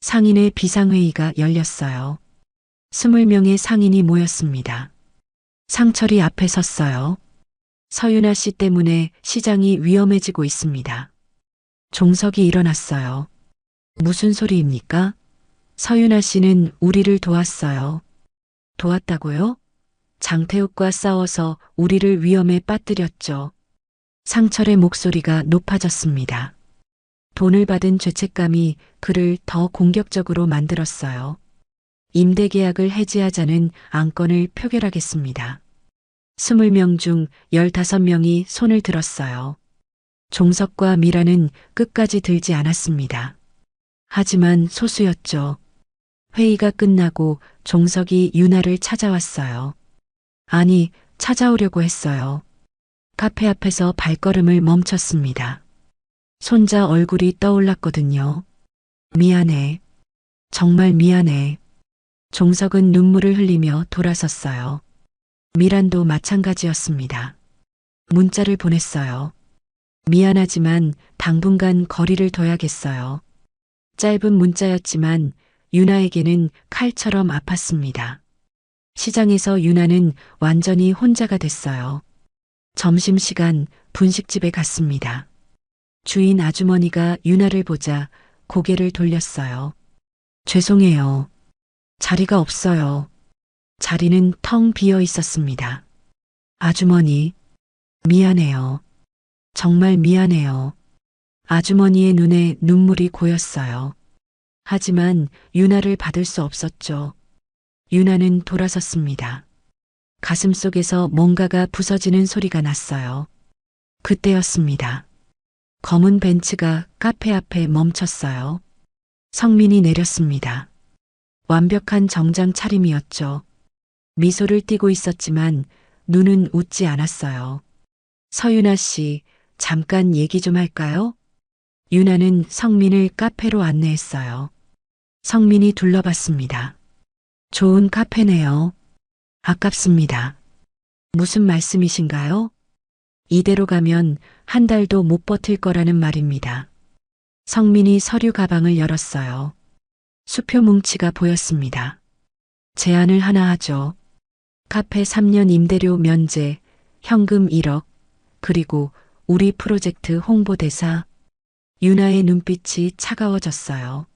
상인의 비상회의가 열렸어요. 20명의 상인이 모였습니다. 상철이 앞에 섰어요. 서윤아 씨 때문에 시장이 위험해지고 있습니다. 종석이 일어났어요. 무슨 소리입니까? 서윤아 씨는 우리를 도왔어요. 도왔다고요? 장태욱과 싸워서 우리를 위험에 빠뜨렸죠. 상철의 목소리가 높아졌습니다. 돈을 받은 죄책감이 그를 더 공격적으로 만들었어요. 임대계약을 해지하자는 안건을 표결하겠습니다. 20명 중 15명이 손을 들었어요. 종석과 미라는 끝까지 들지 않았습니다. 하지만 소수였죠. 회의가 끝나고 종석이 유나를 찾아왔어요. 아니, 찾아오려고 했어요. 카페 앞에서 발걸음을 멈췄습니다. 손자 얼굴이 떠올랐거든요. 미안해. 정말 미안해. 종석은 눈물을 흘리며 돌아섰어요. 미란도 마찬가지였습니다. 문자를 보냈어요. 미안하지만 당분간 거리를 둬야겠어요. 짧은 문자였지만 유나에게는 칼처럼 아팠습니다. 시장에서 유나는 완전히 혼자가 됐어요. 점심시간 분식집에 갔습니다. 주인 아주머니가 유나를 보자 고개를 돌렸어요. 죄송해요. 자리가 없어요. 자리는 텅 비어 있었습니다. 아주머니, 미안해요. 정말 미안해요. 아주머니의 눈에 눈물이 고였어요. 하지만 유나를 받을 수 없었죠. 유나는 돌아섰습니다. 가슴속에서 뭔가가 부서지는 소리가 났어요. 그때였습니다. 검은 벤츠가 카페 앞에 멈췄어요. 성민이 내렸습니다. 완벽한 정장 차림이었죠. 미소를 띠고 있었지만 눈은 웃지 않았어요. 서윤아 씨, 잠깐 얘기 좀 할까요? 유나는 성민을 카페로 안내했어요. 성민이 둘러봤습니다. 좋은 카페네요. 아깝습니다. 무슨 말씀이신가요? 이대로 가면 한 달도 못 버틸 거라는 말입니다. 성민이 서류 가방을 열었어요. 수표 뭉치가 보였습니다. 제안을 하나 하죠. 카페 3년 임대료 면제, 현금 1억, 그리고 우리 프로젝트 홍보대사. 유나의 눈빛이 차가워졌어요.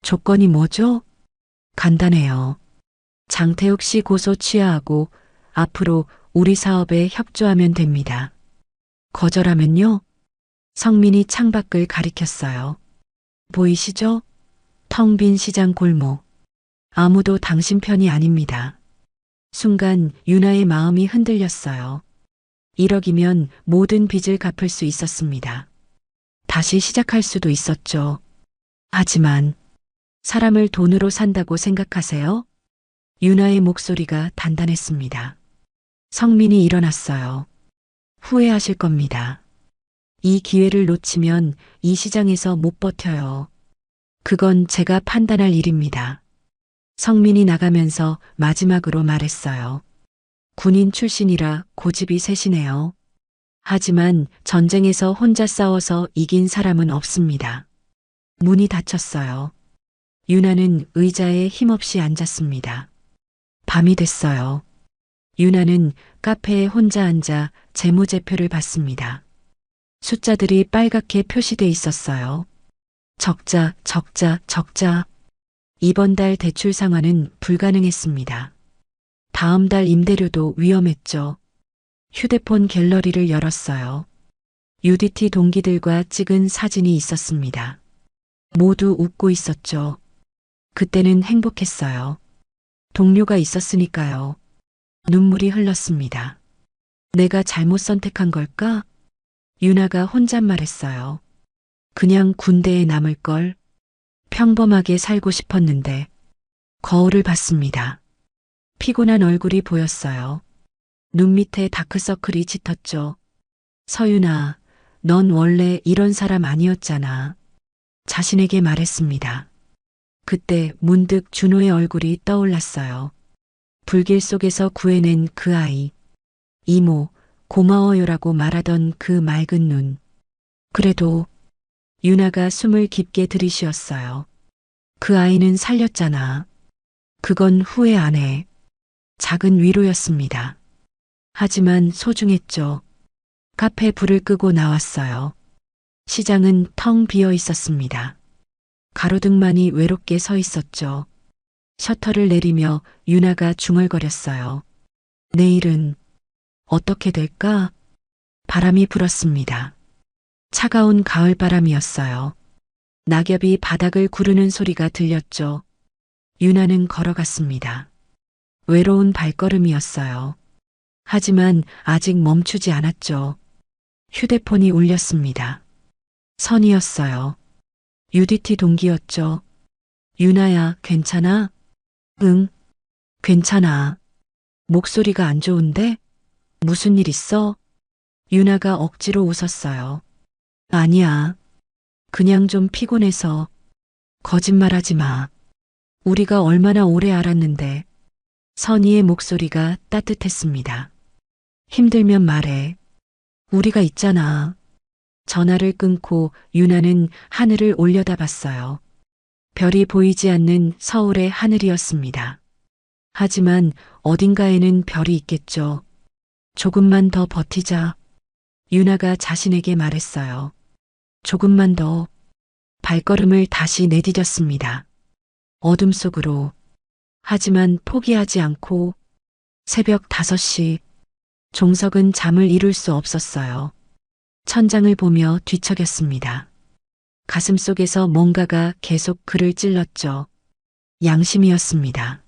조건이 뭐죠? 간단해요. 장태욱 씨 고소 취하하고 앞으로 우리 사업에 협조하면 됩니다. 거절하면요? 성민이 창밖을 가리켰어요. 보이시죠? 텅 빈 시장 골목. 아무도 당신 편이 아닙니다. 순간 유나의 마음이 흔들렸어요. 1억이면 모든 빚을 갚을 수 있었습니다. 다시 시작할 수도 있었죠. 하지만 사람을 돈으로 산다고 생각하세요? 유나의 목소리가 단단했습니다. 성민이 일어났어요. 후회하실 겁니다. 이 기회를 놓치면 이 시장에서 못 버텨요. 그건 제가 판단할 일입니다. 성민이 나가면서 마지막으로 말했어요. 군인 출신이라 고집이 세시네요. 하지만 전쟁에서 혼자 싸워서 이긴 사람은 없습니다. 문이 닫혔어요. 유나는 의자에 힘없이 앉았습니다. 밤이 됐어요. 유나는 카페에 혼자 앉아 재무제표를 봤습니다. 숫자들이 빨갛게 표시돼 있었어요. 적자, 적자, 적자. 이번 달 대출 상환은 불가능했습니다. 다음 달 임대료도 위험했죠. 휴대폰 갤러리를 열었어요. UDT 동기들과 찍은 사진이 있었습니다. 모두 웃고 있었죠. 그때는 행복했어요. 동료가 있었으니까요. 눈물이 흘렀습니다. 내가 잘못 선택한 걸까? 유나가 혼잣말했어요. 그냥 군대에 남을 걸. 평범하게 살고 싶었는데. 거울을 봤습니다. 피곤한 얼굴이 보였어요. 눈 밑에 다크서클이 짙었죠. 서윤아, 넌 원래 이런 사람 아니었잖아. 자신에게 말했습니다. 그때 문득 준호의 얼굴이 떠올랐어요. 불길 속에서 구해낸 그 아이. 이모, 고마워요라고 말하던 그 맑은 눈. 그래도 유나가 숨을 깊게 들이쉬었어요. 그 아이는 살렸잖아. 그건 후회 안 해. 작은 위로였습니다. 하지만 소중했죠. 카페 불을 끄고 나왔어요. 시장은 텅 비어 있었습니다. 가로등만이 외롭게 서 있었죠. 셔터를 내리며 유나가 중얼거렸어요. 내일은 어떻게 될까? 바람이 불었습니다. 차가운 가을바람이었어요. 낙엽이 바닥을 구르는 소리가 들렸죠. 유나는 걸어갔습니다. 외로운 발걸음이었어요. 하지만 아직 멈추지 않았죠. 휴대폰이 울렸습니다. 선이었어요. UDT 동기였죠. 유나야, 괜찮아? 응, 괜찮아. 목소리가 안 좋은데? 무슨 일 있어? 유나가 억지로 웃었어요. 아니야. 그냥 좀 피곤해서. 거짓말하지 마. 우리가 얼마나 오래 알았는데. 선희의 목소리가 따뜻했습니다. 힘들면 말해. 우리가 있잖아. 전화를 끊고 유나는 하늘을 올려다봤어요. 별이 보이지 않는 서울의 하늘이었습니다. 하지만 어딘가에는 별이 있겠죠. 조금만 더 버티자. 유나가 자신에게 말했어요. 조금만 더. 발걸음을 다시 내디뎠습니다. 어둠 속으로. 하지만 포기하지 않고 새벽 5시 종석은 잠을 이룰 수 없었어요. 천장을 보며 뒤척였습니다. 가슴속에서 뭔가가 계속 그를 찔렀죠. 양심이었습니다.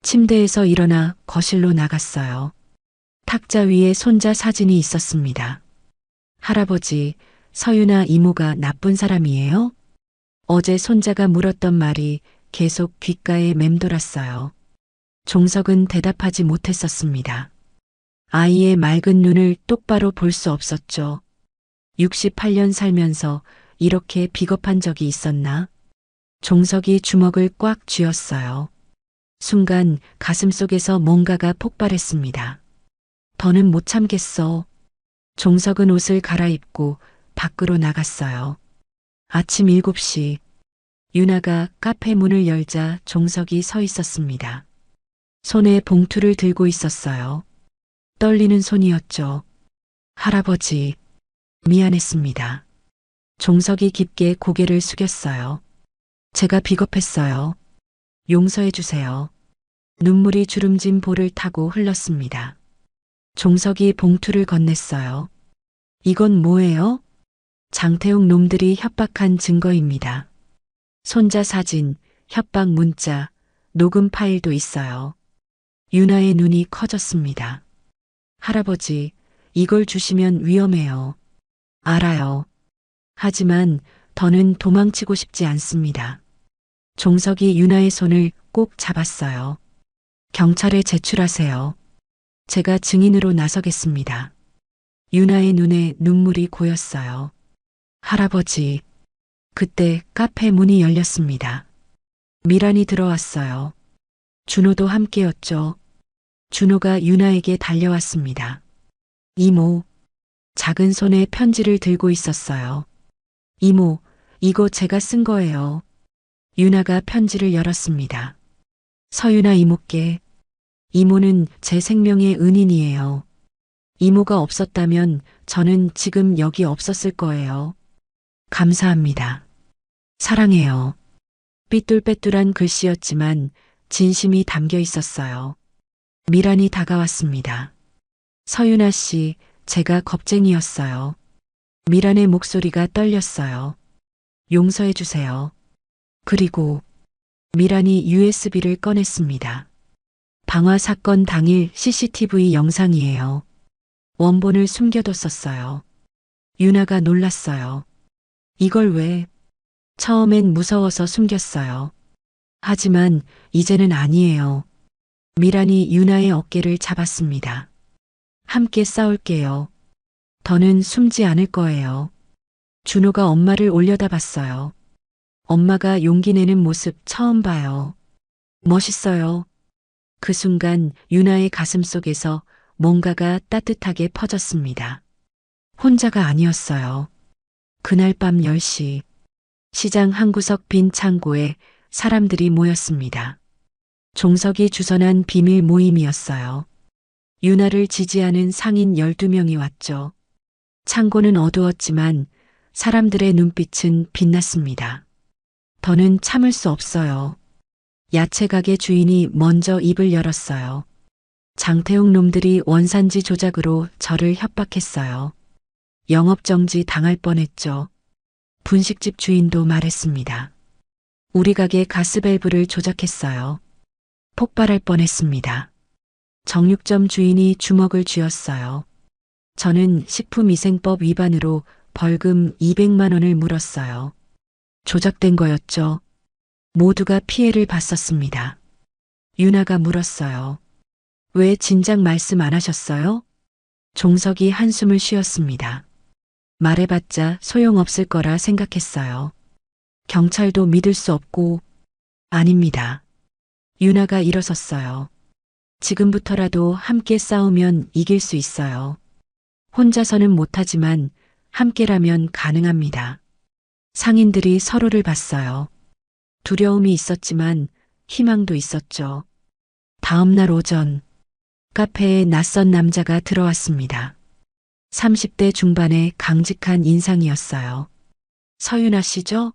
침대에서 일어나 거실로 나갔어요. 탁자 위에 손자 사진이 있었습니다. 할아버지, 서유나 이모가 나쁜 사람이에요? 어제 손자가 물었던 말이 계속 귓가에 맴돌았어요. 종석은 대답하지 못했었습니다. 아이의 맑은 눈을 똑바로 볼 수 없었죠. 68년 살면서 이렇게 비겁한 적이 있었나? 종석이 주먹을 꽉 쥐었어요. 순간 가슴속에서 뭔가가 폭발했습니다. 더는 못 참겠어. 종석은 옷을 갈아입고 밖으로 나갔어요. 아침 7시 유나가 카페 문을 열자 종석이 서 있었습니다. 손에 봉투를 들고 있었어요. 떨리는 손이었죠. 할아버지, 미안했습니다. 종석이 깊게 고개를 숙였어요. 제가 비겁했어요. 용서해 주세요. 눈물이 주름진 볼을 타고 흘렀습니다. 종석이 봉투를 건넸어요. 이건 뭐예요? 장태웅 놈들이 협박한 증거입니다. 손자 사진, 협박 문자, 녹음 파일도 있어요. 유나의 눈이 커졌습니다. 할아버지, 이걸 주시면 위험해요. 알아요. 하지만 더는 도망치고 싶지 않습니다. 종석이 유나의 손을 꼭 잡았어요. 경찰에 제출하세요. 제가 증인으로 나서겠습니다. 유나의 눈에 눈물이 고였어요. 할아버지, 그때 카페 문이 열렸습니다. 미란이 들어왔어요. 준호도 함께였죠. 준호가 유나에게 달려왔습니다. 이모, 작은 손에 편지를 들고 있었어요. 이모, 이거 제가 쓴 거예요. 유나가 편지를 열었습니다. 서유나 이모께. 이모는 제 생명의 은인이에요. 이모가 없었다면 저는 지금 여기 없었을 거예요. 감사합니다. 사랑해요. 삐뚤빼뚤한 글씨였지만 진심이 담겨 있었어요. 미란이 다가왔습니다. 서유나 씨, 제가 겁쟁이였어요. 미란의 목소리가 떨렸어요. 용서해 주세요. 그리고 미란이 USB를 꺼냈습니다. 방화 사건 당일 CCTV 영상이에요. 원본을 숨겨뒀었어요. 유나가 놀랐어요. 이걸 왜? 처음엔 무서워서 숨겼어요. 하지만 이제는 아니에요. 미란이 유나의 어깨를 잡았습니다. 함께 싸울게요. 더는 숨지 않을 거예요. 준호가 엄마를 올려다봤어요. 엄마가 용기 내는 모습 처음 봐요. 멋있어요. 그 순간 유나의 가슴 속에서 뭔가가 따뜻하게 퍼졌습니다. 혼자가 아니었어요. 그날 밤 10시, 시장 한 구석 빈 창고에 사람들이 모였습니다. 종석이 주선한 비밀 모임이었어요. 유나를 지지하는 상인 12명이 왔죠. 창고는 어두웠지만 사람들의 눈빛은 빛났습니다. 더는 참을 수 없어요. 야채 가게 주인이 먼저 입을 열었어요. 장태웅 놈들이 원산지 조작으로 저를 협박했어요. 영업정지 당할 뻔했죠. 분식집 주인도 말했습니다. 우리 가게 가스밸브를 조작했어요. 폭발할 뻔했습니다. 정육점 주인이 주먹을 쥐었어요. 저는 식품위생법 위반으로 벌금 200만 원을 물었어요. 조작된 거였죠. 모두가 피해를 봤었습니다. 유나가 물었어요. 왜 진작 말씀 안 하셨어요? 종석이 한숨을 쉬었습니다. 말해봤자 소용없을 거라 생각했어요. 경찰도 믿을 수 없고, 아닙니다. 유나가 일어섰어요. 지금부터라도 함께 싸우면 이길 수 있어요. 혼자서는 못하지만 함께라면 가능합니다. 상인들이 서로를 봤어요. 두려움이 있었지만 희망도 있었죠. 다음 날 오전, 카페에 낯선 남자가 들어왔습니다. 30대 중반의 강직한 인상이었어요. 서윤아 씨죠?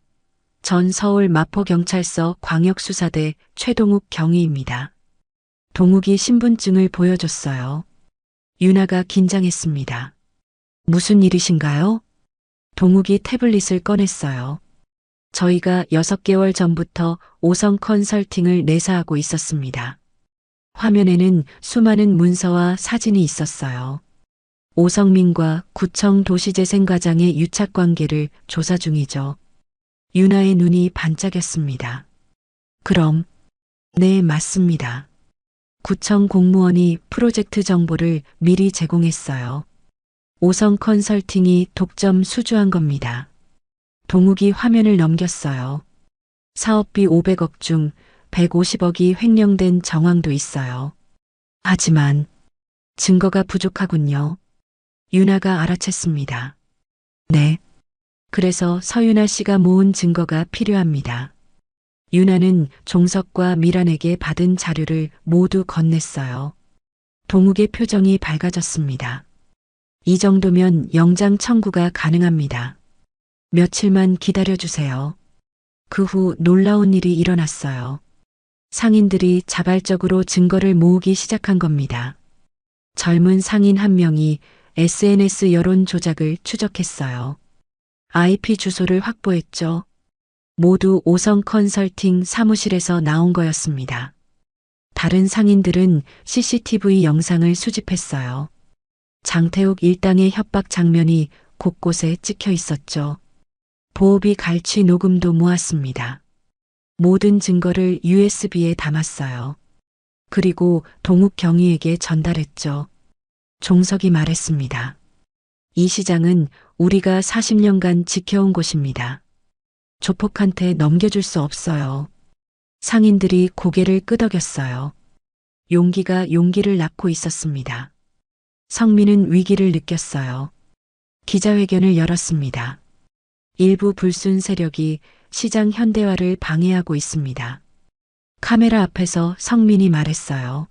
전 서울 마포경찰서 광역수사대 최동욱 경위입니다. 동욱이 신분증을 보여줬어요. 유나가 긴장했습니다. 무슨 일이신가요? 동욱이 태블릿을 꺼냈어요. 저희가 6개월 전부터 오성 컨설팅을 내사하고 있었습니다. 화면에는 수많은 문서와 사진이 있었어요. 오성민과 구청 도시재생과장의 유착관계를 조사 중이죠. 유나의 눈이 반짝였습니다. 그럼, 네, 맞습니다. 구청 공무원이 프로젝트 정보를 미리 제공했어요. 오성 컨설팅이 독점 수주한 겁니다. 동욱이 화면을 넘겼어요. 사업비 500억 중 150억이 횡령된 정황도 있어요. 하지만 증거가 부족하군요. 유나가 알아챘습니다. 네. 그래서 서윤아 씨가 모은 증거가 필요합니다. 유나는 종석과 미란에게 받은 자료를 모두 건넸어요. 동욱의 표정이 밝아졌습니다. 이 정도면 영장 청구가 가능합니다. 며칠만 기다려주세요. 그 후 놀라운 일이 일어났어요. 상인들이 자발적으로 증거를 모으기 시작한 겁니다. 젊은 상인 한 명이 SNS 여론 조작을 추적했어요. IP 주소를 확보했죠. 모두 오성 컨설팅 사무실에서 나온 거였습니다. 다른 상인들은 CCTV 영상을 수집했어요. 장태욱 일당의 협박 장면이 곳곳에 찍혀 있었죠. 보호비 갈취 녹음도 모았습니다. 모든 증거를 USB에 담았어요. 그리고 동욱 경위에게 전달했죠. 종석이 말했습니다. 이 시장은 우리가 40년간 지켜온 곳입니다. 조폭한테 넘겨줄 수 없어요. 상인들이 고개를 끄덕였어요. 용기가 용기를 낳고 있었습니다. 성민은 위기를 느꼈어요. 기자회견을 열었습니다. 일부 불순 세력이 시장 현대화를 방해하고 있습니다. 카메라 앞에서 성민이 말했어요.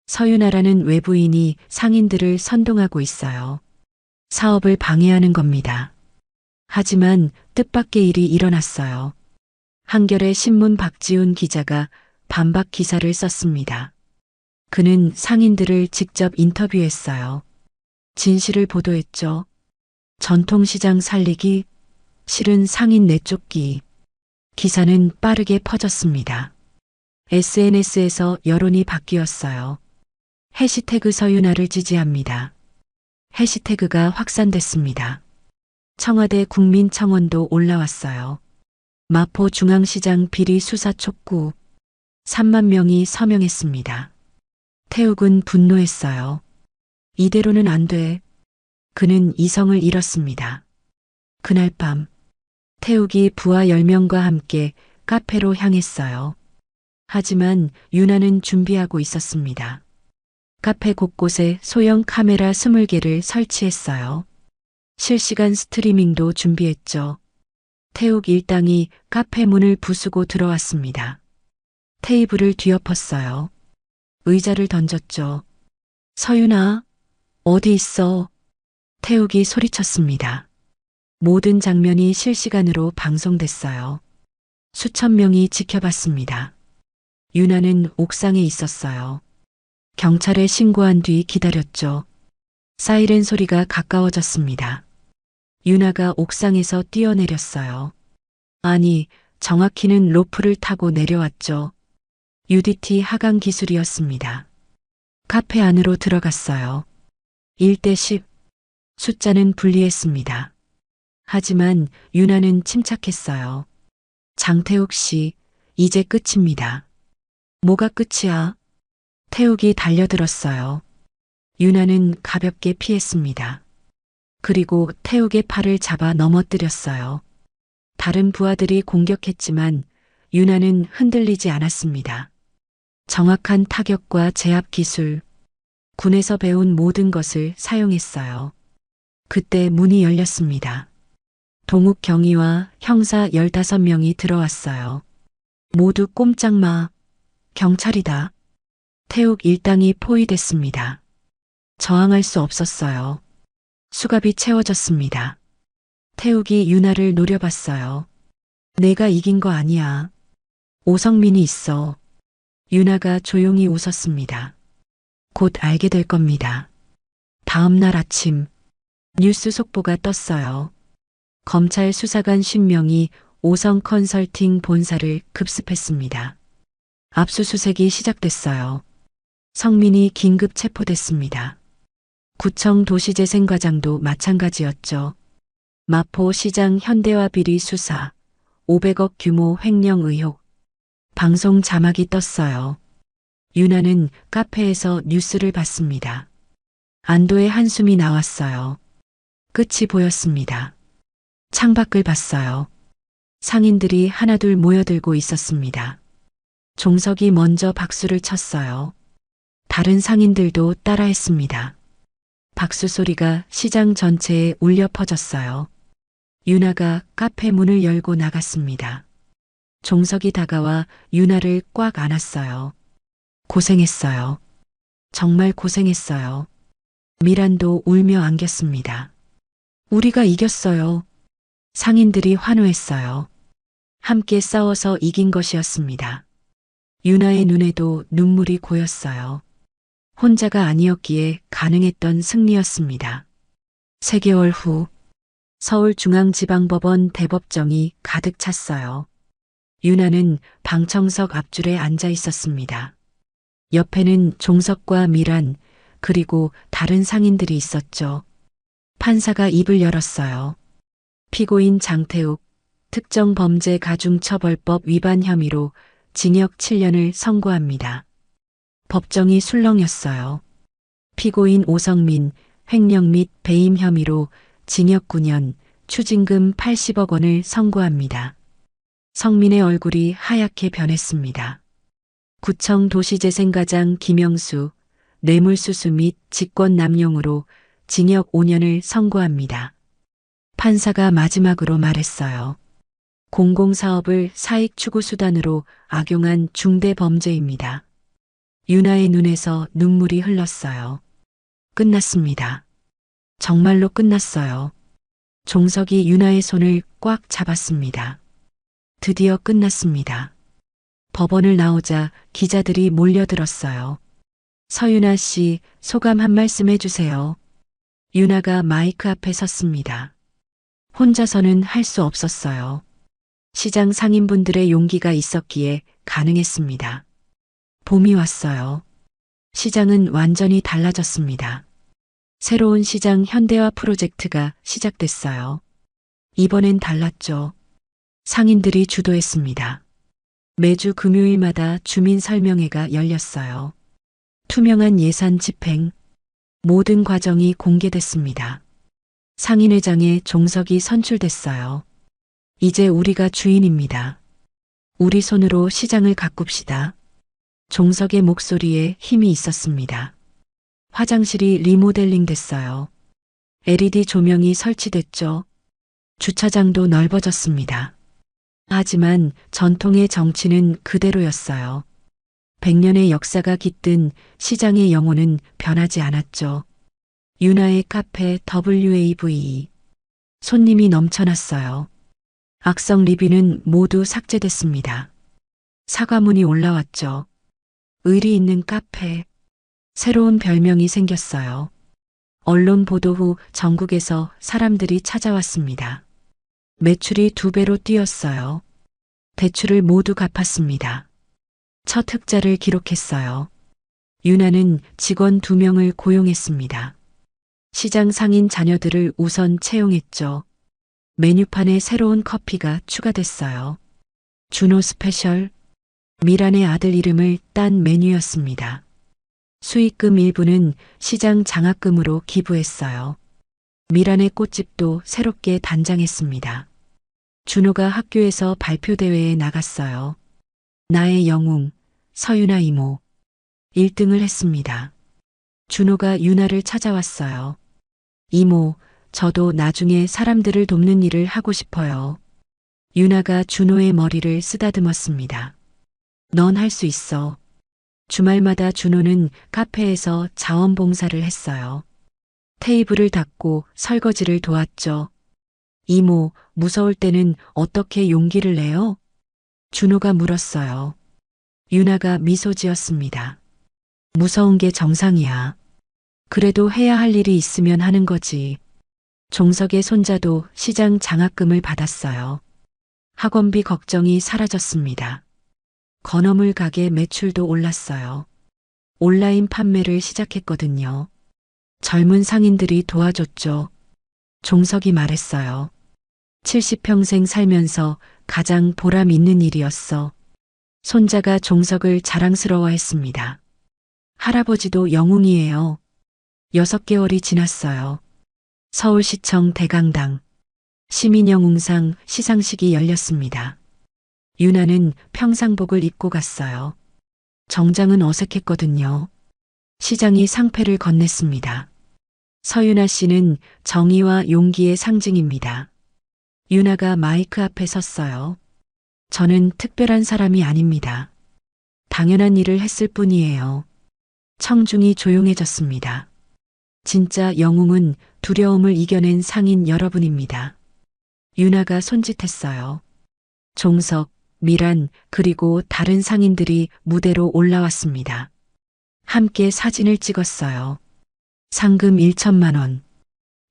서윤아라는 외부인이 상인들을 선동하고 있어요. 사업을 방해하는 겁니다. 하지만 뜻밖의 일이 일어났어요. 한겨레 신문 박지훈 기자가 반박 기사를 썼습니다. 그는 상인들을 직접 인터뷰했어요. 진실을 보도했죠. 전통시장 살리기, 실은 상인 내쫓기. 기사는 빠르게 퍼졌습니다. SNS에서 여론이 바뀌었어요. 해시태그 서윤아를 지지합니다. 해시태그가 확산됐습니다. 청와대 국민청원도 올라왔어요. 마포중앙시장 비리 수사 촉구. 3만 명이 서명했습니다. 태욱은 분노했어요. 이대로는 안 돼. 그는 이성을 잃었습니다. 그날 밤, 태욱이 부하 10명과 함께 카페로 향했어요. 하지만 유나는 준비하고 있었습니다. 카페 곳곳에 소형 카메라 20개를 설치했어요. 실시간 스트리밍도 준비했죠. 태욱 일당이 카페 문을 부수고 들어왔습니다. 테이블을 뒤엎었어요. 의자를 던졌죠. 서윤아, 어디 있어? 태욱이 소리쳤습니다. 모든 장면이 실시간으로 방송됐어요. 수천 명이 지켜봤습니다. 유나는 옥상에 있었어요. 경찰에 신고한 뒤 기다렸죠. 사이렌 소리가 가까워졌습니다. 유나가 옥상에서 뛰어내렸어요. 아니, 정확히는 로프를 타고 내려왔죠. UDT 하강 기술이었습니다. 카페 안으로 들어갔어요. 1대 10. 숫자는 불리했습니다. 하지만 유나는 침착했어요. 장태욱 씨, 이제 끝입니다. 뭐가 끝이야? 태욱이 달려들었어요. 유나는 가볍게 피했습니다. 그리고 태욱의 팔을 잡아 넘어뜨렸어요. 다른 부하들이 공격했지만 유나는 흔들리지 않았습니다. 정확한 타격과 제압 기술, 군에서 배운 모든 것을 사용했어요. 그때 문이 열렸습니다. 동욱 경위와 형사 15명이 들어왔어요. 모두 꼼짝 마. 경찰이다. 태욱 일당이 포위됐습니다. 저항할 수 없었어요. 수갑이 채워졌습니다. 태욱이 유나를 노려봤어요. 내가 이긴 거 아니야. 오성민이 있어. 유나가 조용히 웃었습니다. 곧 알게 될 겁니다. 다음 날 아침 뉴스 속보가 떴어요. 검찰 수사관 10명이 오성 컨설팅 본사를 급습했습니다. 압수수색이 시작됐어요. 성민이 긴급 체포됐습니다. 구청 도시재생과장도 마찬가지였죠. 마포시장 현대화 비리 수사, 500억 규모 횡령 의혹. 방송 자막이 떴어요. 유나는 카페에서 뉴스를 봤습니다. 안도의 한숨이 나왔어요. 끝이 보였습니다. 창밖을 봤어요. 상인들이 하나둘 모여들고 있었습니다. 종석이 먼저 박수를 쳤어요. 다른 상인들도 따라했습니다. 박수 소리가 시장 전체에 울려 퍼졌어요. 유나가 카페 문을 열고 나갔습니다. 종석이 다가와 유나를 꽉 안았어요. 고생했어요. 정말 고생했어요. 미란도 울며 안겼습니다. 우리가 이겼어요. 상인들이 환호했어요. 함께 싸워서 이긴 것이었습니다. 유나의 눈에도 눈물이 고였어요. 혼자가 아니었기에 가능했던 승리였습니다. 3개월 후 서울중앙지방법원 대법정이 가득 찼어요. 유나는 방청석 앞줄에 앉아 있었습니다. 옆에는 종석과 미란, 그리고 다른 상인들이 있었죠. 판사가 입을 열었어요. 피고인 장태욱, 특정범죄 가중처벌법 위반 혐의로 징역 7년을 선고합니다. 법정이 술렁였어요. 피고인 오성민, 횡령 및 배임 혐의로 징역 9년, 추징금 80억 원을 선고합니다. 성민의 얼굴이 하얗게 변했습니다. 구청 도시재생과장 김영수, 뇌물수수 및 직권남용으로 징역 5년을 선고합니다. 판사가 마지막으로 말했어요. 공공사업을 사익 추구 수단으로 악용한 중대 범죄입니다. 유나의 눈에서 눈물이 흘렀어요. 끝났습니다. 정말로 끝났어요. 종석이 유나의 손을 꽉 잡았습니다. 드디어 끝났습니다. 법원을 나오자 기자들이 몰려들었어요. 서윤아 씨, 소감 한 말씀 해주세요. 유나가 마이크 앞에 섰습니다. 혼자서는 할 수 없었어요. 시장 상인분들의 용기가 있었기에 가능했습니다. 봄이 왔어요. 시장은 완전히 달라졌습니다. 새로운 시장 현대화 프로젝트가 시작됐어요. 이번엔 달랐죠. 상인들이 주도했습니다. 매주 금요일마다 주민 설명회가 열렸어요. 투명한 예산 집행, 모든 과정이 공개됐습니다. 상인회장에 종석이 선출됐어요. 이제 우리가 주인입니다. 우리 손으로 시장을 가꿉시다. 종석의 목소리에 힘이 있었습니다. 화장실이 리모델링 됐어요. LED 조명이 설치됐죠. 주차장도 넓어졌습니다. 하지만 전통의 정치는 그대로였어요. 100년의 역사가 깃든 시장의 영혼은 변하지 않았죠. 유나의 카페 WAVE. 손님이 넘쳐났어요. 악성 리뷰는 모두 삭제됐습니다. 사과문이 올라왔죠. 의리 있는 카페. 새로운 별명이 생겼어요. 언론 보도 후 전국에서 사람들이 찾아왔습니다. 매출이 2배로 뛰었어요. 대출을 모두 갚았습니다. 첫 흑자를 기록했어요. 유나는 직원 2명을 고용했습니다. 시장 상인 자녀들을 우선 채용했죠. 메뉴판에 새로운 커피가 추가됐어요. 준호 스페셜, 미란의 아들 이름을 딴 메뉴였습니다. 수익금 일부는 시장 장학금으로 기부했어요. 미란의 꽃집도 새롭게 단장했습니다. 준호가 학교에서 발표대회에 나갔어요. 나의 영웅, 서유나 이모. 1등을 했습니다. 준호가 유나를 찾아왔어요. 이모, 저도 나중에 사람들을 돕는 일을 하고 싶어요. 유나가 준호의 머리를 쓰다듬었습니다. 넌 할 수 있어. 주말마다 준호는 카페에서 자원봉사를 했어요. 테이블을 닦고 설거지를 도왔죠. 이모, 무서울 때는 어떻게 용기를 내요? 준호가 물었어요. 유나가 미소 지었습니다. 무서운 게 정상이야. 그래도 해야 할 일이 있으면 하는 거지. 종석의 손자도 시장 장학금을 받았어요. 학원비 걱정이 사라졌습니다. 건어물 가게 매출도 올랐어요. 온라인 판매를 시작했거든요. 젊은 상인들이 도와줬죠. 종석이 말했어요. 70평생 살면서 가장 보람 있는 일이었어. 손자가 종석을 자랑스러워했습니다. 할아버지도 영웅이에요. 6개월이 지났어요. 서울시청 대강당 시민영웅상 시상식이 열렸습니다. 유나는 평상복을 입고 갔어요. 정장은 어색했거든요. 시장이 상패를 건넸습니다. 서유나 씨는 정의와 용기의 상징입니다. 유나가 마이크 앞에 섰어요. 저는 특별한 사람이 아닙니다. 당연한 일을 했을 뿐이에요. 청중이 조용해졌습니다. 진짜 영웅은 두려움을 이겨낸 상인 여러분입니다. 유나가 손짓했어요. 종석, 미란, 그리고 다른 상인들이 무대로 올라왔습니다. 함께 사진을 찍었어요. 상금 1천만 원.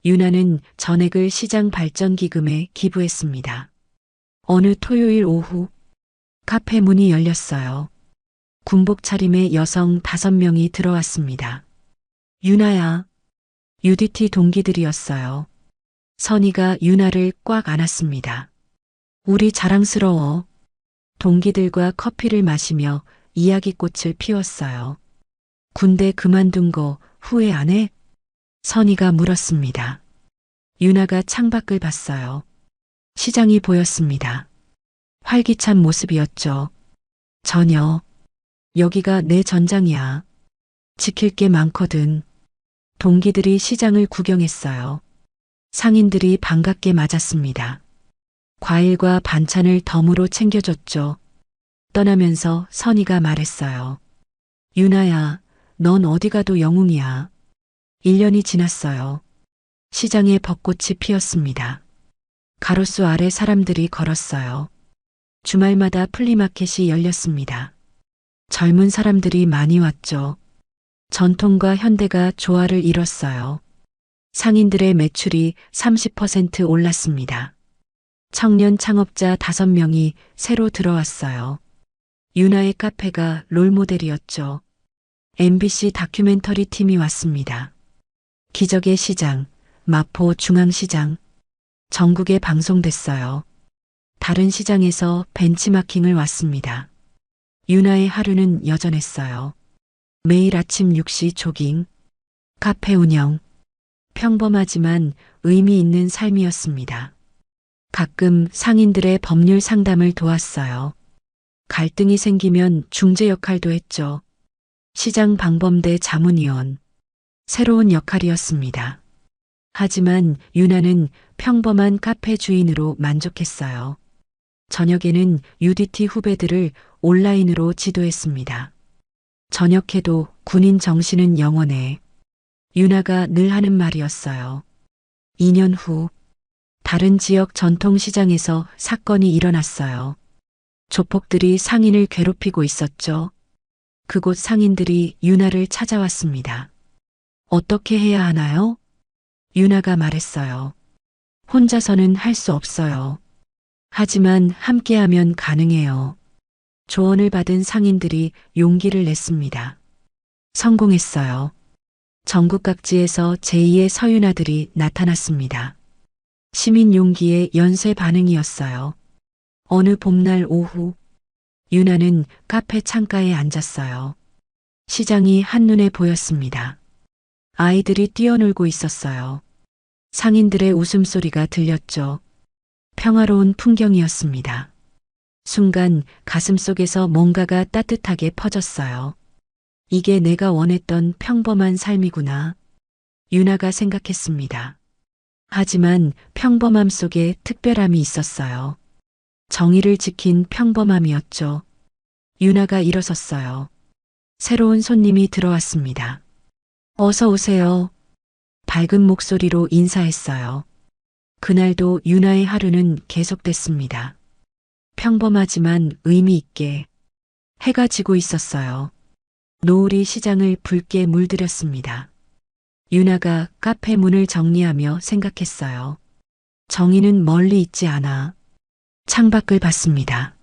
유나는 전액을 시장 발전기금에 기부했습니다. 어느 토요일 오후 카페 문이 열렸어요. 군복 차림의 여성 5명이 들어왔습니다. 유나야. UDT 동기들이었어요. 선희가 유나를 꽉 안았습니다. 우리 자랑스러워. 동기들과 커피를 마시며 이야기꽃을 피웠어요. 군대 그만둔 거 후회 안 해? 선희가 물었습니다. 유나가 창밖을 봤어요. 시장이 보였습니다. 활기찬 모습이었죠. 전혀. 여기가 내 전장이야. 지킬 게 많거든. 동기들이 시장을 구경했어요. 상인들이 반갑게 맞았습니다. 과일과 반찬을 덤으로 챙겨줬죠. 떠나면서 선희가 말했어요. 유나야, 넌 어디 가도 영웅이야. 1년이 지났어요. 시장에 벚꽃이 피었습니다. 가로수 아래 사람들이 걸었어요. 주말마다 플리마켓이 열렸습니다. 젊은 사람들이 많이 왔죠. 전통과 현대가 조화를 이뤘어요. 상인들의 매출이 30% 올랐습니다. 청년 창업자 5명이 새로 들어왔어요. 유나의 카페가 롤모델이었죠. MBC 다큐멘터리 팀이 왔습니다. 기적의 시장, 마포 중앙시장, 전국에 방송됐어요. 다른 시장에서 벤치마킹을 왔습니다. 유나의 하루는 여전했어요. 매일 아침 6시 조깅, 카페 운영, 평범하지만 의미 있는 삶이었습니다. 가끔 상인들의 법률 상담을 도왔어요. 갈등이 생기면 중재 역할도 했죠. 시장 방범대 자문위원, 새로운 역할이었습니다. 하지만 유나는 평범한 카페 주인으로 만족했어요. 저녁에는 UDT 후배들을 온라인으로 지도했습니다. 저녁해도 군인 정신은 영원해. 유나가 늘 하는 말이었어요. 2년 후 다른 지역 전통시장에서 사건이 일어났어요. 조폭들이 상인을 괴롭히고 있었죠. 그곳 상인들이 유나를 찾아왔습니다. 어떻게 해야 하나요? 유나가 말했어요. 혼자서는 할 수 없어요. 하지만 함께하면 가능해요. 조언을 받은 상인들이 용기를 냈습니다. 성공했어요. 전국 각지에서 제2의 서윤아들이 나타났습니다. 시민 용기의 연쇄 반응이었어요. 어느 봄날 오후, 유나는 카페 창가에 앉았어요. 시장이 한눈에 보였습니다. 아이들이 뛰어놀고 있었어요. 상인들의 웃음소리가 들렸죠. 평화로운 풍경이었습니다. 순간 가슴속에서 뭔가가 따뜻하게 퍼졌어요. 이게 내가 원했던 평범한 삶이구나. 유나가 생각했습니다. 하지만 평범함 속에 특별함이 있었어요. 정의를 지킨 평범함이었죠. 유나가 일어섰어요. 새로운 손님이 들어왔습니다. 어서 오세요. 밝은 목소리로 인사했어요. 그날도 유나의 하루는 계속됐습니다. 평범하지만 의미 있게 해가 지고 있었어요. 노을이 시장을 붉게 물들였습니다. 유나가 카페 문을 정리하며 생각했어요. 정의는 멀리 있지 않아. 창밖을 봤습니다.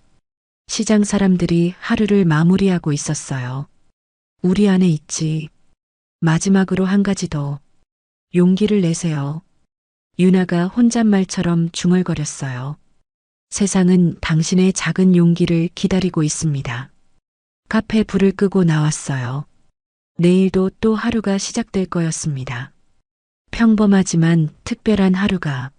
시장 사람들이 하루를 마무리하고 있었어요. 우리 안에 있지. 마지막으로 한 가지 더. 용기를 내세요. 유나가 혼잣말처럼 중얼거렸어요. 세상은 당신의 작은 용기를 기다리고 있습니다. 카페 불을 끄고 나왔어요. 내일도 또 하루가 시작될 거였습니다. 평범하지만 특별한 하루가